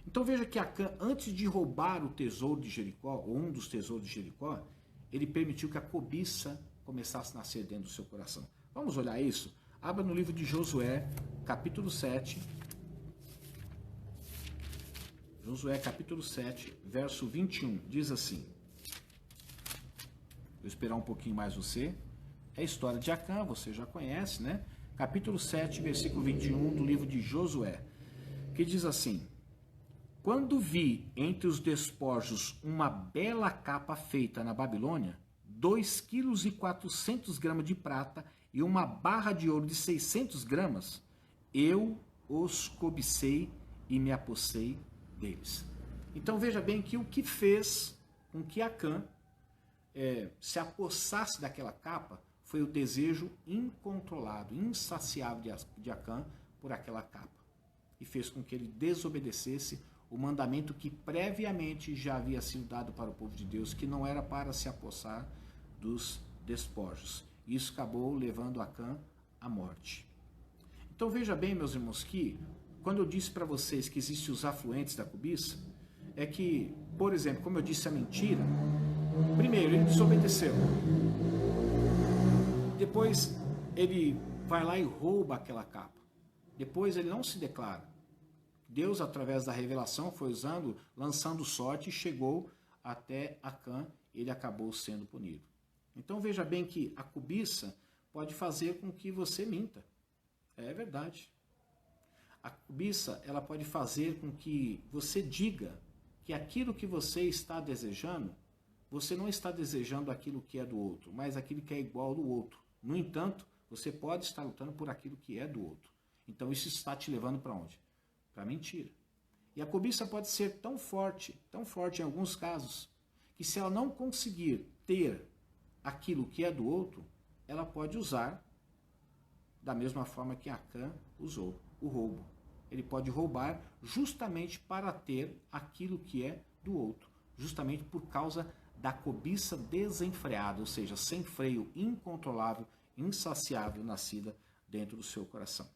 Então veja que Acã, antes de roubar o tesouro de Jericó, ou um dos tesouros de Jericó, ele permitiu que a cobiça começasse a nascer dentro do seu coração. Vamos olhar isso? Abra no livro de Josué, capítulo 7. Josué, capítulo 7, verso 21. Diz assim. Vou esperar um pouquinho mais você. É a história de Acã, você já conhece, né? Capítulo 7, versículo 21 do livro de Josué, que diz assim: Quando vi entre os despojos uma bela capa feita na Babilônia, 2,4 kg de prata e uma barra de ouro de 600 gramas, eu os cobicei e me apossei deles. Então veja bem que o que fez com que Acã se apossasse daquela capa foi o desejo incontrolado, insaciável de Acã por aquela capa. E fez com que ele desobedecesse o mandamento que previamente já havia sido dado para o povo de Deus, que não era para se apossar dos despojos. Isso acabou levando Acã à morte. Então veja bem, meus irmãos, que quando eu disse para vocês que existem os afluentes da cobiça, é que, por exemplo, como eu disse a mentira, primeiro ele desobedeceu. Depois ele vai lá e rouba aquela capa. Depois ele não se declara. Deus, através da revelação, foi lançando sorte e chegou até Acã, ele acabou sendo punido. Então veja bem que a cobiça pode fazer com que você minta. É verdade. A cobiça, ela pode fazer com que você diga que aquilo que você está desejando, você não está desejando aquilo que é do outro, mas aquilo que é igual do outro. No entanto, você pode estar lutando por aquilo que é do outro. Então isso está te levando para onde? Para a mentira. E a cobiça pode ser tão forte em alguns casos, que se ela não conseguir ter aquilo que é do outro, ela pode usar da mesma forma que Acã usou, o roubo. Ele pode roubar justamente para ter aquilo que é do outro, justamente por causa da cobiça desenfreada, ou seja, sem freio, incontrolável, insaciável, nascida dentro do seu coração.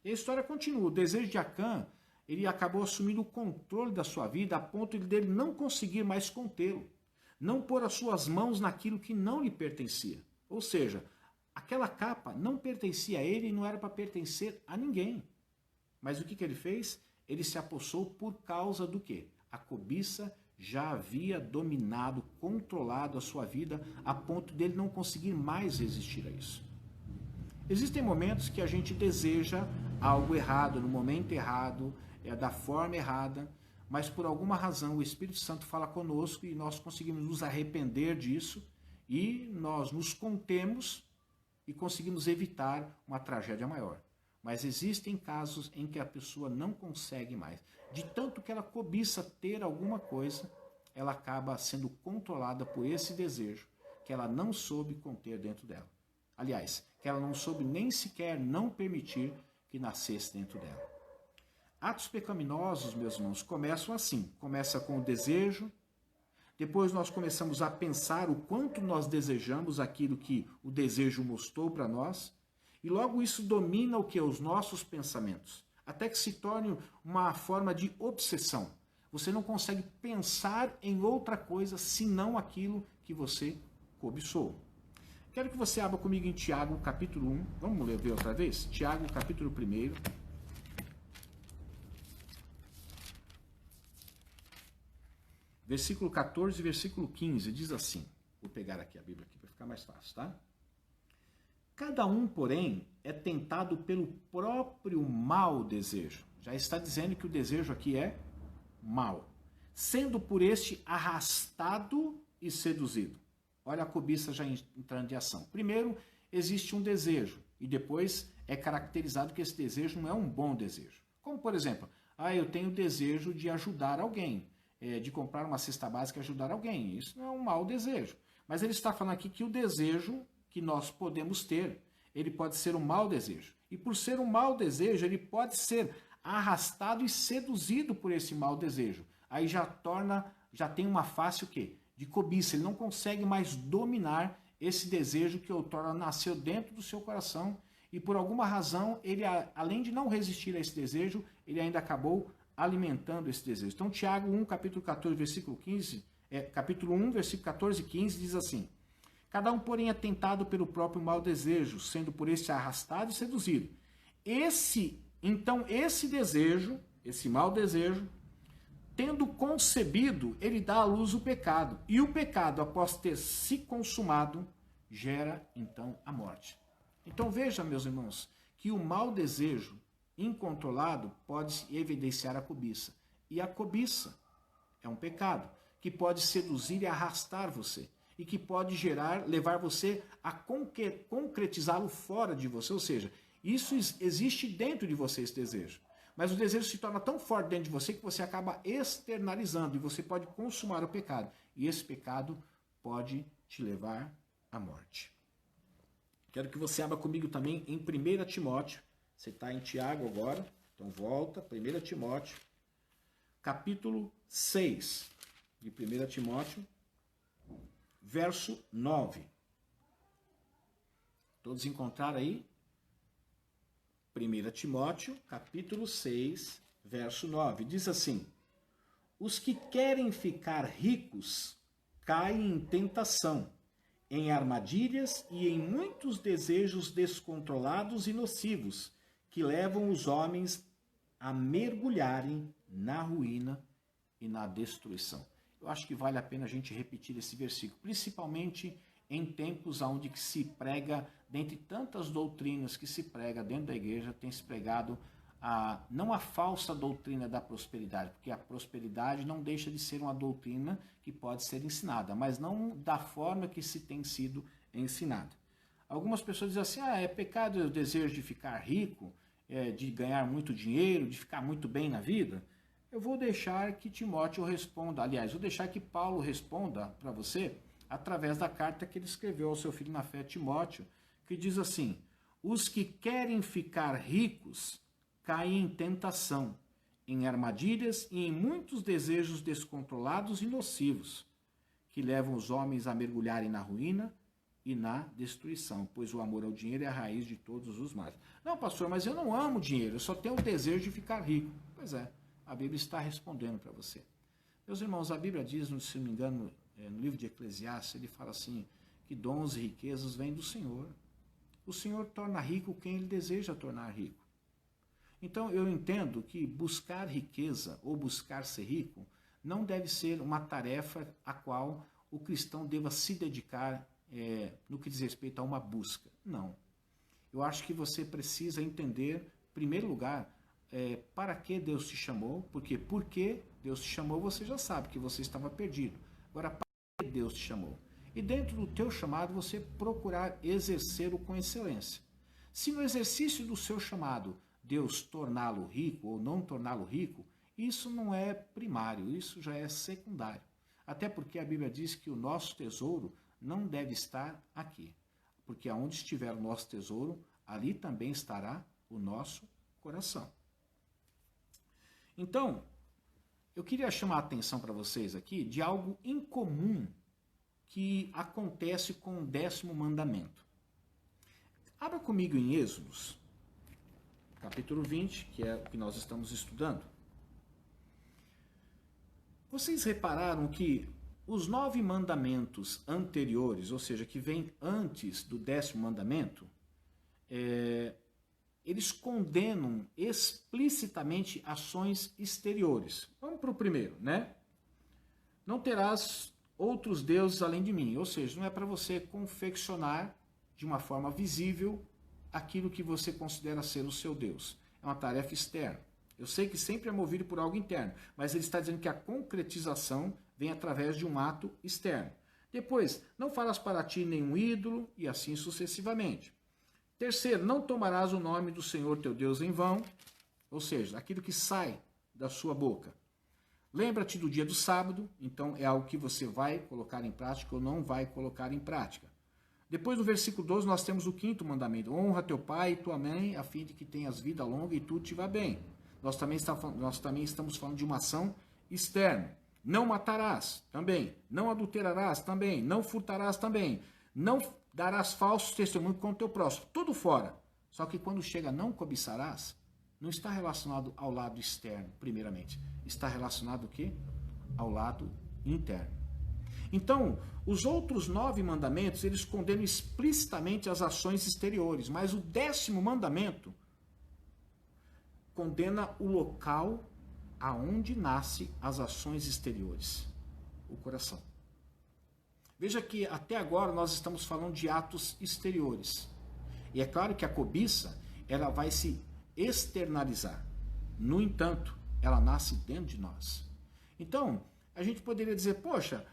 E a história continua. O desejo de Acã, ele acabou assumindo o controle da sua vida a ponto dele não conseguir mais contê-lo, não pôr as suas mãos naquilo que não lhe pertencia. Ou seja, aquela capa não pertencia a ele e não era para pertencer a ninguém. Mas o que ele fez? Ele se apossou por causa do quê? A cobiça já havia dominado, controlado a sua vida a ponto dele não conseguir mais resistir a isso. Existem momentos que a gente deseja algo errado, no momento errado, da forma errada, mas por alguma razão o Espírito Santo fala conosco e nós conseguimos nos arrepender disso e nós nos contemos e conseguimos evitar uma tragédia maior. Mas existem casos em que a pessoa não consegue mais. De tanto que ela cobiça ter alguma coisa, ela acaba sendo controlada por esse desejo que ela não soube conter dentro dela. Aliás, que ela não soube nem sequer não permitir que nascesse dentro dela. Atos pecaminosos, meus irmãos, começam assim. Começa com o desejo, depois nós começamos a pensar o quanto nós desejamos aquilo que o desejo mostrou para nós, e logo isso domina o que? Os nossos pensamentos, até que se torne uma forma de obsessão. Você não consegue pensar em outra coisa senão aquilo que você cobiçou. Quero que você abra comigo em Tiago, capítulo 1. Vamos ver outra vez? Tiago, capítulo 1. Versículo 14 e versículo 15, diz assim. Vou pegar aqui a Bíblia aqui para ficar mais fácil, tá? Cada um, porém, é tentado pelo próprio mau desejo. Já está dizendo que o desejo aqui é mau. Sendo por este arrastado e seduzido. Olha a cobiça já entrando em ação. Primeiro, existe um desejo e depois é caracterizado que esse desejo não é um bom desejo. Como, por exemplo, eu tenho o desejo de ajudar alguém, de comprar uma cesta básica e ajudar alguém. Isso não é um mau desejo. Mas ele está falando aqui que o desejo que nós podemos ter, ele pode ser um mau desejo. E por ser um mau desejo, ele pode ser arrastado e seduzido por esse mau desejo. Aí já tem uma face o quê? De cobiça. Ele não consegue mais dominar esse desejo que outrora nasceu dentro do seu coração e por alguma razão ele, além de não resistir a esse desejo, ele ainda acabou alimentando esse desejo. Então Tiago 1, capítulo 14, versículo 15, capítulo 1, versículo 14 e 15 diz assim: cada um, porém, é tentado pelo próprio mau desejo, sendo por este arrastado e seduzido. Então esse desejo, esse mau desejo, tendo concebido, ele dá à luz o pecado. E o pecado, após ter se consumado, gera então a morte. Então veja, meus irmãos, que o mau desejo incontrolado pode evidenciar a cobiça. E a cobiça é um pecado que pode seduzir e arrastar você. E que pode levar você a concretizá-lo fora de você. Ou seja, isso existe dentro de você, esse desejo. Mas o desejo se torna tão forte dentro de você que você acaba externalizando e você pode consumar o pecado. E esse pecado pode te levar à morte. Quero que você abra comigo também em 1 Timóteo. Você está em Tiago agora, então volta, 1 Timóteo, capítulo 6, de 1 Timóteo, verso 9. Todos encontraram aí? 1 Timóteo, capítulo 6, verso 9. Diz assim: os que querem ficar ricos caem em tentação, em armadilhas e em muitos desejos descontrolados e nocivos, que levam os homens a mergulharem na ruína e na destruição. Eu acho que vale a pena a gente repetir esse versículo, principalmente em tempos onde se prega, dentre tantas doutrinas que se prega dentro da igreja, tem se pregado não a falsa doutrina da prosperidade, porque a prosperidade não deixa de ser uma doutrina que pode ser ensinada, mas não da forma que se tem sido ensinada. Algumas pessoas dizem assim, é pecado o desejo de ficar rico, de ganhar muito dinheiro, de ficar muito bem na vida. Eu vou deixar que Timóteo responda, aliás, vou deixar que Paulo responda para você, através da carta que ele escreveu ao seu filho na fé, Timóteo, que diz assim: os que querem ficar ricos caem em tentação, em armadilhas e em muitos desejos descontrolados e nocivos, que levam os homens a mergulharem na ruína e na destruição, pois o amor ao dinheiro é a raiz de todos os males. Não, pastor, mas eu não amo dinheiro, eu só tenho o desejo de ficar rico. Pois é, a Bíblia está respondendo para você. Meus irmãos, a Bíblia diz, se não me engano, no livro de Eclesiastes, ele fala assim, que dons e riquezas vêm do Senhor. O Senhor torna rico quem Ele deseja tornar rico. Então, eu entendo que buscar riqueza ou buscar ser rico não deve ser uma tarefa a qual o cristão deva se dedicar no que diz respeito a uma busca. Não. Eu acho que você precisa entender, em primeiro lugar, para que Deus te chamou, porque Deus te chamou, você já sabe que você estava perdido. Agora, para que Deus te chamou? E dentro do teu chamado, você procurar exercer-o com excelência. Se no exercício do seu chamado, Deus torná-lo rico ou não torná-lo rico, isso não é primário, isso já é secundário. Até porque a Bíblia diz que o nosso tesouro não deve estar aqui. Porque aonde estiver o nosso tesouro, ali também estará o nosso coração. Então, eu queria chamar a atenção para vocês aqui de algo incomum que acontece com o 10º mandamento. Abra comigo em Êxodos, capítulo 20, que é o que nós estamos estudando. Vocês repararam que os 9 mandamentos anteriores, ou seja, que vêm antes do 10º mandamento, eles condenam explicitamente ações exteriores. Vamos para o primeiro, né? Não terás outros deuses além de mim. Ou seja, não é para você confeccionar de uma forma visível aquilo que você considera ser o seu Deus. É uma tarefa externa. Eu sei que sempre é movido por algo interno, mas ele está dizendo que a concretização vem através de um ato externo. Depois, não farás para ti nenhum ídolo, e assim sucessivamente. Terceiro, não tomarás o nome do Senhor teu Deus em vão, ou seja, aquilo que sai da sua boca. Lembra-te do dia do sábado, então é algo que você vai colocar em prática ou não vai colocar em prática. Depois do versículo 12 nós temos o quinto mandamento, honra teu pai e tua mãe, a fim de que tenhas vida longa e tudo te vá bem. Nós também estamos falando de uma ação externa. Não matarás, também. Não adulterarás, também. Não furtarás, também. Não darás falsos testemunhos com o teu próximo. Tudo fora. Só que quando chega não cobiçarás, não está relacionado ao lado externo, primeiramente. Está relacionado o quê? Ao lado interno. Então, os outros 9 mandamentos, eles condenam explicitamente as ações exteriores, mas o 10º mandamento condena o local aonde nasce as ações exteriores, o coração. Veja que até agora nós estamos falando de atos exteriores. E é claro que a cobiça, ela vai se externalizar. No entanto, ela nasce dentro de nós. Então, a gente poderia dizer, poxa,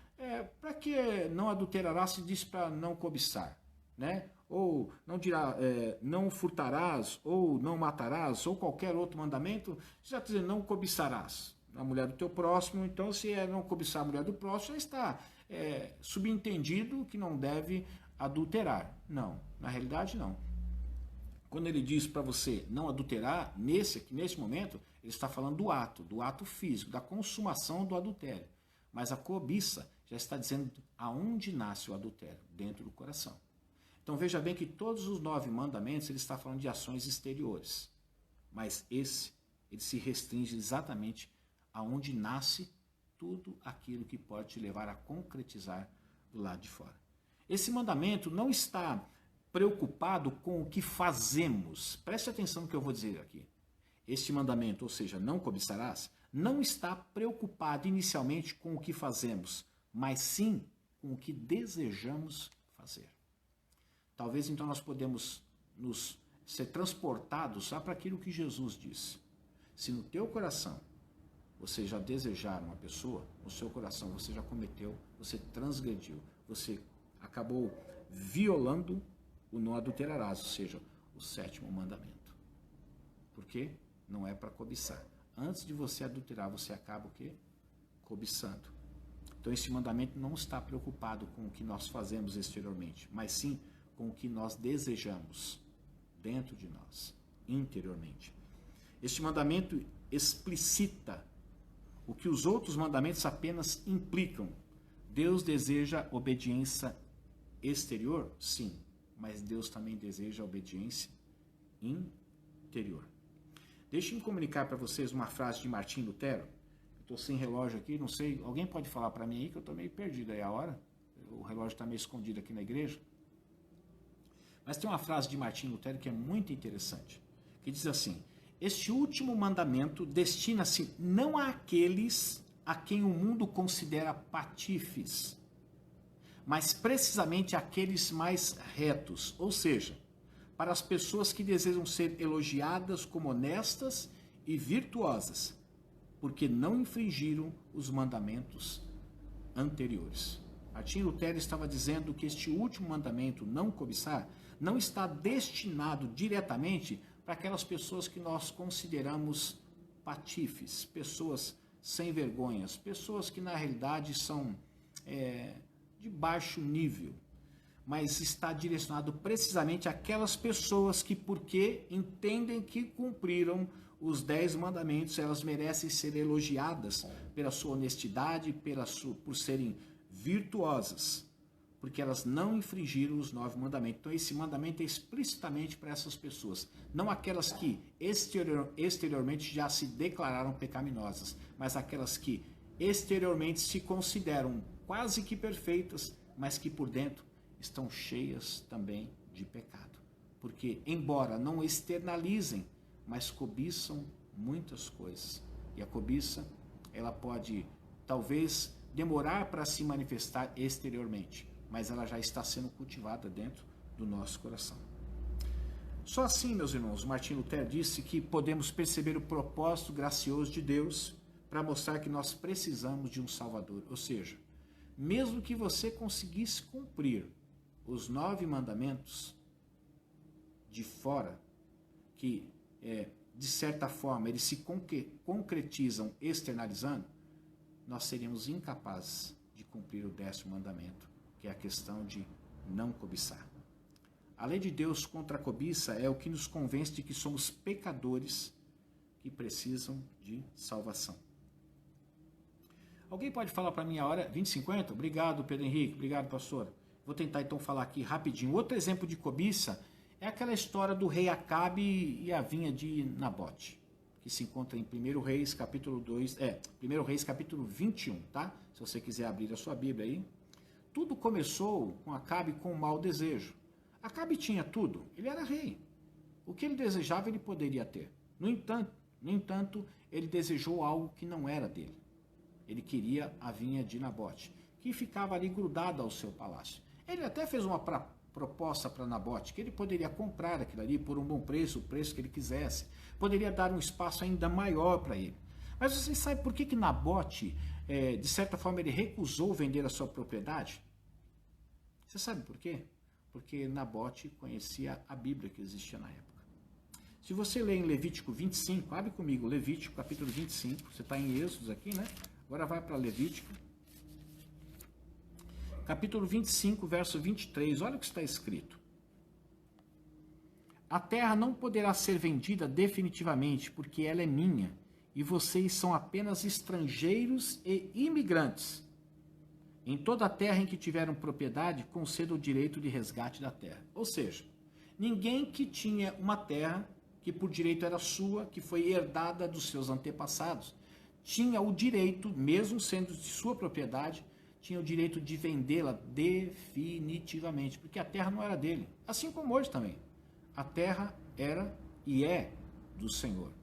para que não adulterarás se diz para não cobiçar, né? Ou não dirá, não furtarás, ou não matarás, ou qualquer outro mandamento, já está dizendo, não cobiçarás a mulher do teu próximo. Então, se é não cobiçar a mulher do próximo, já está subentendido que não deve adulterar. Não, na realidade não. Quando ele diz para você não adulterar, nesse momento, ele está falando do ato físico, da consumação do adultério. Mas a cobiça já está dizendo aonde nasce o adultério, dentro do coração. Então veja bem que todos os 9 mandamentos, ele está falando de ações exteriores. Mas ele se restringe exatamente aonde nasce tudo aquilo que pode te levar a concretizar do lado de fora. Esse mandamento não está preocupado com o que fazemos. Preste atenção no que eu vou dizer aqui. Este mandamento, ou seja, não cobiçarás, não está preocupado inicialmente com o que fazemos, mas sim com o que desejamos fazer. Talvez então nós podemos nos ser transportados para aquilo que Jesus disse. Se no teu coração você já desejar uma pessoa, no seu coração você já cometeu, você transgrediu, você acabou violando o não adulterarás, ou seja, o 7º mandamento. Por quê? Não é para cobiçar. Antes de você adulterar, você acaba o quê? Cobiçando. Então esse mandamento não está preocupado com o que nós fazemos exteriormente, mas sim com o que nós desejamos dentro de nós, interiormente. Este mandamento explicita o que os outros mandamentos apenas implicam. Deus deseja obediência exterior? Sim, mas Deus também deseja obediência interior. Deixe-me comunicar para vocês uma frase de Martim Lutero. Estou sem relógio aqui, não sei, alguém pode falar para mim aí que eu estou meio perdido aí a hora? O relógio está meio escondido aqui na igreja. Mas tem uma frase de Martim Lutero que é muito interessante, que diz assim: este último mandamento destina-se não àqueles a quem o mundo considera patifes, mas precisamente àqueles mais retos, ou seja, para as pessoas que desejam ser elogiadas como honestas e virtuosas, porque não infringiram os mandamentos anteriores. Martim Lutero estava dizendo que este último mandamento, não cobiçar, não está destinado diretamente para aquelas pessoas que nós consideramos patifes, pessoas sem vergonhas, pessoas que na realidade são de baixo nível, mas está direcionado precisamente àquelas pessoas que, porque entendem que cumpriram os 10 mandamentos, elas merecem ser elogiadas pela sua honestidade, por serem virtuosas, porque elas não infringiram os 9 mandamentos. Então esse mandamento é explicitamente para essas pessoas, não aquelas que exteriormente já se declararam pecaminosas, mas aquelas que exteriormente se consideram quase que perfeitas, mas que por dentro estão cheias também de pecado. Porque, embora não externalizem, mas cobiçam muitas coisas. E a cobiça, ela pode, talvez, demorar para se manifestar exteriormente, mas ela já está sendo cultivada dentro do nosso coração. Só assim, meus irmãos, Martim Lutero disse que podemos perceber o propósito gracioso de Deus para mostrar que nós precisamos de um Salvador. Ou seja, mesmo que você conseguisse cumprir os 9 mandamentos de fora, que de certa forma eles se concretizam externalizando, nós seríamos incapazes de cumprir o 10º mandamento, que é a questão de não cobiçar. A lei de Deus contra a cobiça é o que nos convence de que somos pecadores que precisam de salvação. Alguém pode falar para mim a hora 20:50? Obrigado, Pedro Henrique. Obrigado, pastor. Vou tentar então falar aqui rapidinho. Outro exemplo de cobiça é aquela história do rei Acabe e a vinha de Nabote, que se encontra em 1 Reis, capítulo 1 Reis, capítulo 21, tá? Se você quiser abrir a sua Bíblia aí. Tudo começou com Acabe com um mau desejo. Acabe tinha tudo, ele era rei. O que ele desejava, ele poderia ter. No entanto, ele desejou algo que não era dele. Ele queria a vinha de Nabote, que ficava ali grudada ao seu palácio. Ele até fez uma proposta para Nabote, que ele poderia comprar aquilo ali por um bom preço, o preço que ele quisesse. Poderia dar um espaço ainda maior para ele. Mas você sabe por que Nabote, de certa forma, ele recusou vender a sua propriedade? Você sabe por quê? Porque Nabote conhecia a Bíblia que existia na época. Se você ler em Levítico 25, abre comigo Levítico capítulo 25, você está em Êxodos aqui, né? Agora vai para Levítico. Capítulo 25, verso 23, olha o que está escrito. A terra não poderá ser vendida definitivamente, porque ela é minha, e vocês são apenas estrangeiros e imigrantes. Em toda a terra em que tiveram propriedade, conceda o direito de resgate da terra. Ou seja, ninguém que tinha uma terra que por direito era sua, que foi herdada dos seus antepassados, tinha o direito, mesmo sendo de sua propriedade, tinha o direito de vendê-la definitivamente, porque a terra não era dele. Assim como hoje também. A terra era e é do Senhor.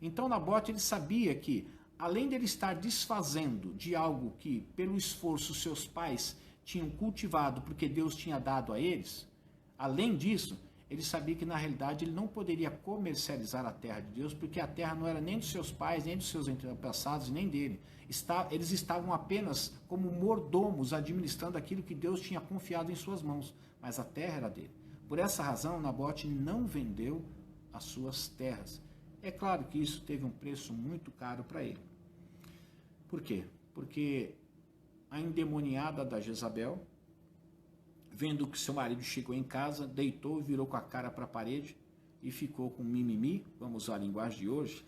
Então Nabote ele sabia que, além dele estar desfazendo de algo que, pelo esforço, seus pais tinham cultivado, porque Deus tinha dado a eles, além disso, ele sabia que, na realidade, ele não poderia comercializar a terra de Deus, porque a terra não era nem dos seus pais, nem dos seus antepassados, nem dele. Eles estavam apenas como mordomos, administrando aquilo que Deus tinha confiado em suas mãos, mas a terra era dele. Por essa razão, Nabote não vendeu as suas terras. É claro que isso teve um preço muito caro para ele. Por quê? Porque a endemoniada da Jezabel, vendo que seu marido chegou em casa, deitou, virou com a cara para a parede e ficou com mimimi, vamos usar a linguagem de hoje,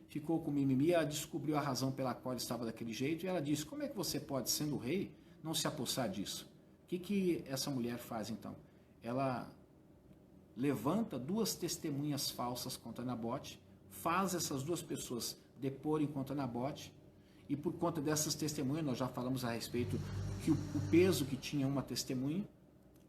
ficou com mimimi, ela descobriu a razão pela qual ele estava daquele jeito e ela disse, como é que você pode, sendo rei, não se apossar disso? O que essa mulher faz então? Ela levanta 2 testemunhas falsas contra Nabote, faz essas 2 pessoas deporem contra Nabote, e por conta dessas testemunhas, nós já falamos a respeito que o peso que tinha uma testemunha,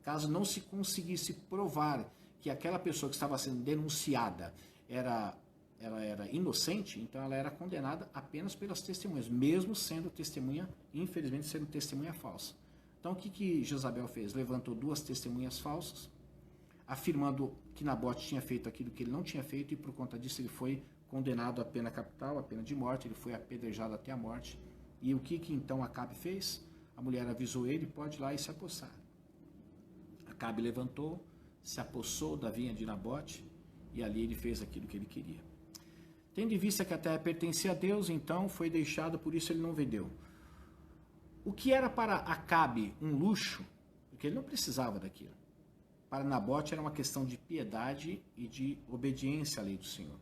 caso não se conseguisse provar que aquela pessoa que estava sendo denunciada ela era inocente, então ela era condenada apenas pelas testemunhas, mesmo sendo testemunha, infelizmente sendo testemunha falsa. Então o que Jezabel fez? Levantou 2 testemunhas falsas, afirmando que Nabote tinha feito aquilo que ele não tinha feito, e por conta disso ele foi condenado à pena capital, à pena de morte, ele foi apedrejado até a morte. E o que então Acabe fez? A mulher avisou ele, pode ir lá e se apossar. Acabe levantou, se apossou da vinha de Nabote, e ali ele fez aquilo que ele queria. Tendo em vista que a terra pertencia a Deus, então foi deixado, por isso ele não vendeu. O que era para Acabe um luxo, porque ele não precisava daquilo, para Nabote era uma questão de piedade e de obediência à lei do Senhor.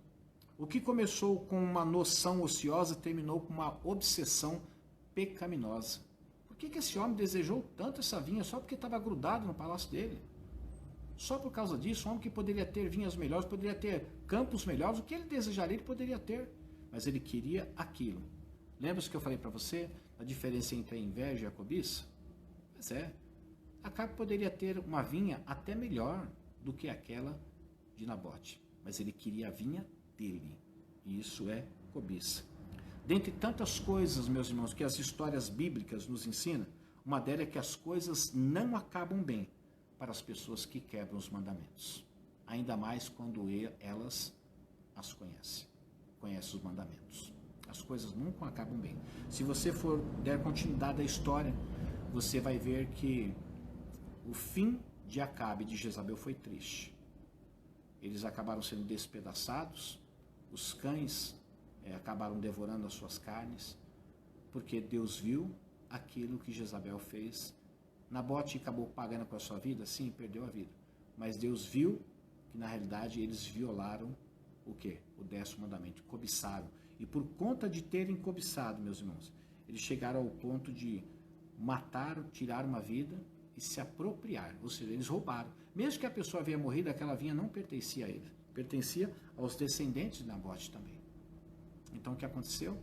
O que começou com uma noção ociosa terminou com uma obsessão pecaminosa. Por que esse homem desejou tanto essa vinha só porque estava grudado no palácio dele? Só por causa disso, um homem que poderia ter vinhas melhores, poderia ter campos melhores, o que ele desejaria ele poderia ter, mas ele queria aquilo. Lembra-se que eu falei para você a diferença entre a inveja e a cobiça? Pois é, Acabe poderia ter uma vinha até melhor do que aquela de Nabote, mas ele queria a vinha dele, e isso é cobiça. Dentre tantas coisas, meus irmãos, que as histórias bíblicas nos ensinam, uma delas é que as coisas não acabam bem para as pessoas que quebram os mandamentos, ainda mais quando elas as conhecem os mandamentos. As coisas nunca acabam bem. Se você for der continuidade à história, você vai ver que o fim de Acabe e de Jezabel foi triste. Eles acabaram sendo despedaçados, os cães acabaram devorando as suas carnes, porque Deus viu aquilo que Jezabel fez. Nabote acabou pagando com a sua vida? Sim, perdeu a vida. Mas Deus viu que na realidade eles violaram o quê? O 10º mandamento, cobiçaram. E por conta de terem cobiçado, meus irmãos, eles chegaram ao ponto de matar, tirar uma vida e se apropriar. Ou seja, eles roubaram. Mesmo que a pessoa havia morrido, aquela vinha não pertencia a ele. Pertencia aos descendentes de Nabote também. Então o que aconteceu?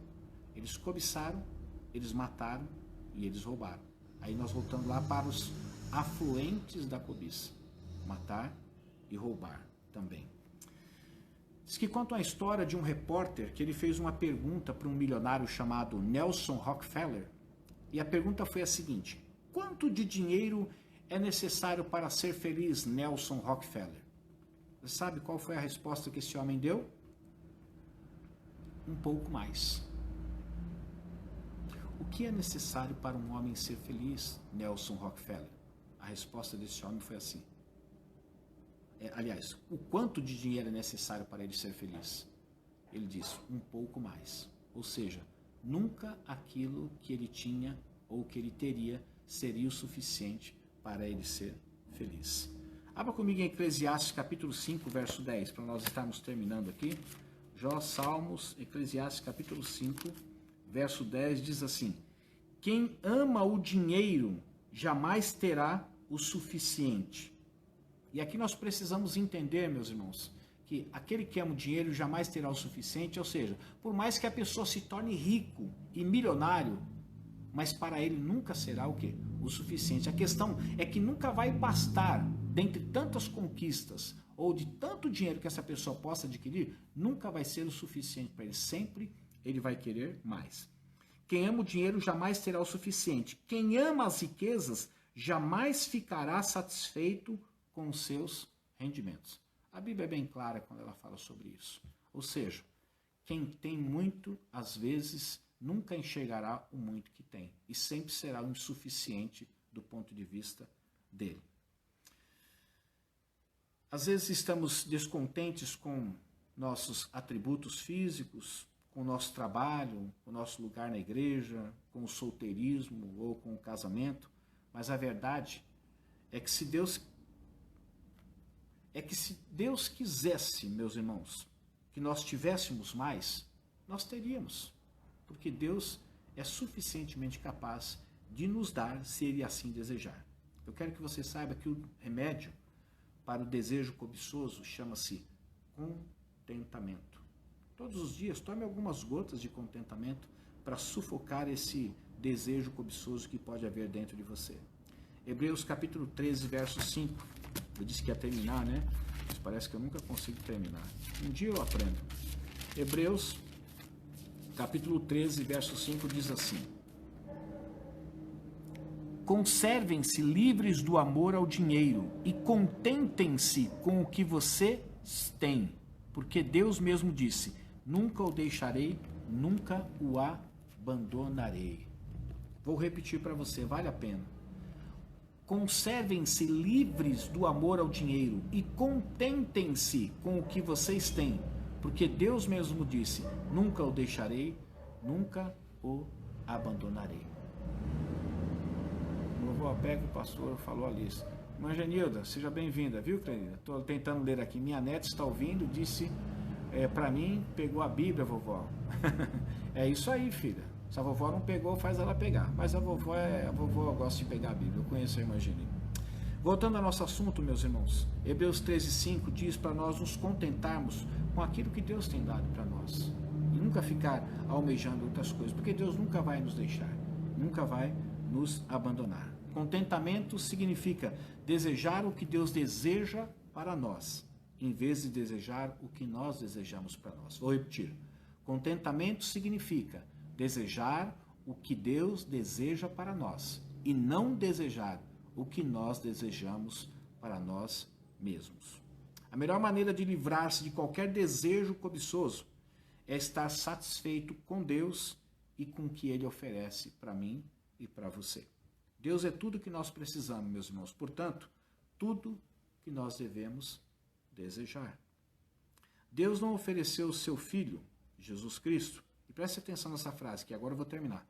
Eles cobiçaram, eles mataram e eles roubaram. Aí nós voltamos lá para os afluentes da cobiça. Matar e roubar também. Diz que conta a história de um repórter que ele fez uma pergunta para um milionário chamado Nelson Rockefeller. E a pergunta foi a seguinte: quanto de dinheiro é necessário para ser feliz, Nelson Rockefeller? Você sabe qual foi a resposta que esse homem deu? Um pouco mais. O que é necessário para um homem ser feliz, Nelson Rockefeller? A resposta desse homem foi assim. Aliás, o quanto de dinheiro é necessário para ele ser feliz? Ele disse, um pouco mais. Ou seja, nunca aquilo que ele tinha ou que ele teria seria o suficiente para ele ser feliz. Abra comigo em Eclesiastes capítulo 5, verso 10, para nós estarmos terminando aqui. Jó, Salmos, Eclesiastes capítulo 5, verso 10 diz assim: quem ama o dinheiro jamais terá o suficiente. E aqui nós precisamos entender, meus irmãos, que aquele que ama o dinheiro jamais terá o suficiente, ou seja, por mais que a pessoa se torne rico e milionário, mas para ele nunca será o quê? O suficiente. A questão é que nunca vai bastar, dentre tantas conquistas ou de tanto dinheiro que essa pessoa possa adquirir, nunca vai ser o suficiente para ele. Sempre ele vai querer mais. Quem ama o dinheiro jamais terá o suficiente. Quem ama as riquezas jamais ficará satisfeito com os seus rendimentos. A Bíblia é bem clara quando ela fala sobre isso. Ou seja, quem tem muito, às vezes, nunca enxergará o muito que tem. E sempre será o insuficiente do ponto de vista dele. Às vezes estamos descontentes com nossos atributos físicos, com o nosso trabalho, com o nosso lugar na igreja, com o solteirismo ou com o casamento. Mas a verdade é que se Deus quisesse, meus irmãos, que nós tivéssemos mais, nós teríamos. Porque Deus é suficientemente capaz de nos dar, se Ele assim desejar. Eu quero que você saiba que o remédio para o desejo cobiçoso chama-se contentamento. Todos os dias, tome algumas gotas de contentamento para sufocar esse desejo cobiçoso que pode haver dentro de você. Hebreus capítulo 13, verso 5. Eu disse que ia terminar, né? Mas parece que eu nunca consigo terminar. Um dia eu aprendo. Hebreus capítulo 13, verso 5 diz assim: conservem-se livres do amor ao dinheiro e contentem-se com o que vocês têm, porque Deus mesmo disse, nunca o deixarei, nunca o abandonarei. Vou repetir para você, vale a pena. Conservem-se livres do amor ao dinheiro e contentem-se com o que vocês têm, porque Deus mesmo disse, nunca o deixarei, nunca o abandonarei. Vovó, pega o pastor, falou ali. Irmã Genilda, seja bem-vinda, viu, querida? Estou tentando ler aqui. Minha neta está ouvindo, disse para mim, pegou a Bíblia, vovó. É isso aí, filha. Se a vovó não pegou, faz ela pegar. Mas a vovó gosta de pegar a Bíblia. Eu conheço a irmã Genilda. Voltando ao nosso assunto, meus irmãos, Hebreus 13:5 diz para nós nos contentarmos com aquilo que Deus tem dado para nós. E nunca ficar almejando outras coisas, porque Deus nunca vai nos deixar, nunca vai nos abandonar. Contentamento significa desejar o que Deus deseja para nós, em vez de desejar o que nós desejamos para nós. Vou repetir. Contentamento significa desejar o que Deus deseja para nós e não desejar o que nós desejamos para nós mesmos. A melhor maneira de livrar-se de qualquer desejo cobiçoso é estar satisfeito com Deus e com o que Ele oferece para mim e para você. Deus é tudo que nós precisamos, meus irmãos. Portanto, tudo que nós devemos desejar. Deus não ofereceu o seu Filho, Jesus Cristo, e preste atenção nessa frase, que agora eu vou terminar.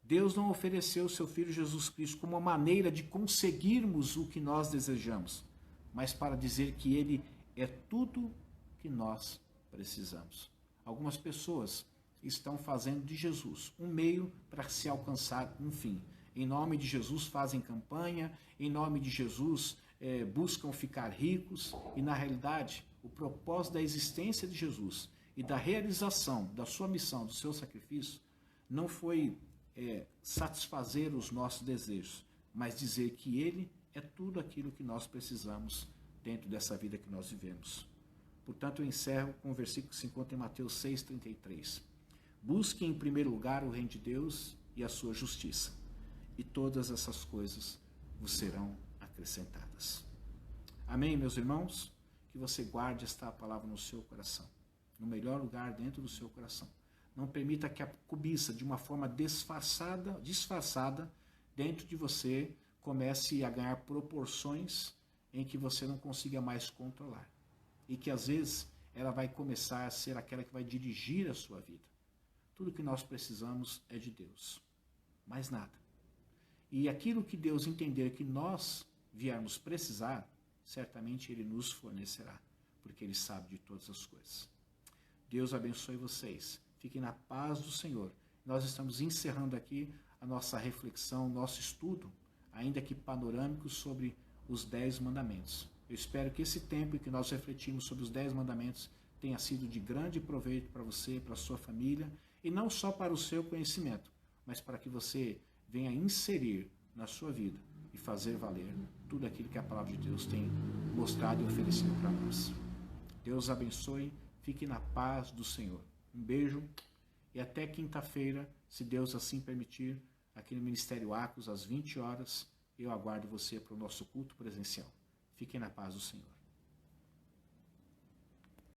Deus não ofereceu o seu Filho Jesus Cristo como uma maneira de conseguirmos o que nós desejamos, mas para dizer que Ele é tudo que nós precisamos. Algumas pessoas estão fazendo de Jesus um meio para se alcançar um fim. Em nome de Jesus fazem campanha, em nome de Jesus buscam ficar ricos, e na realidade o propósito da existência de Jesus e da realização da sua missão, do seu sacrifício, não foi satisfazer os nossos desejos, mas dizer que Ele é tudo aquilo que nós precisamos dentro dessa vida que nós vivemos. Portanto, eu encerro com o versículo que se encontra em Mateus 6,33. Busque em primeiro lugar o reino de Deus e a sua justiça, e todas essas coisas vos serão acrescentadas. Amém, meus irmãos? Que você guarde esta palavra no seu coração, no melhor lugar dentro do seu coração. Não permita que a cobiça, de uma forma disfarçada, dentro de você, comece a ganhar proporções em que você não consiga mais controlar. E que às vezes ela vai começar a ser aquela que vai dirigir a sua vida. Tudo que nós precisamos é de Deus, mais nada. E aquilo que Deus entender que nós viermos precisar, certamente Ele nos fornecerá, porque Ele sabe de todas as coisas. Deus abençoe vocês. Fiquem na paz do Senhor. Nós estamos encerrando aqui a nossa reflexão, nosso estudo, ainda que panorâmico, sobre os 10 mandamentos. Eu espero que esse tempo em que nós refletimos sobre os 10 mandamentos tenha sido de grande proveito para você, para a sua família, e não só para o seu conhecimento, mas para que você venha inserir na sua vida e fazer valer tudo aquilo que a palavra de Deus tem mostrado e oferecido para nós. Deus abençoe, fique na paz do Senhor. Um beijo e até quinta-feira, se Deus assim permitir, aqui no Ministério Acos, às 20 horas, eu aguardo você para o nosso culto presencial. Fiquem na paz do Senhor.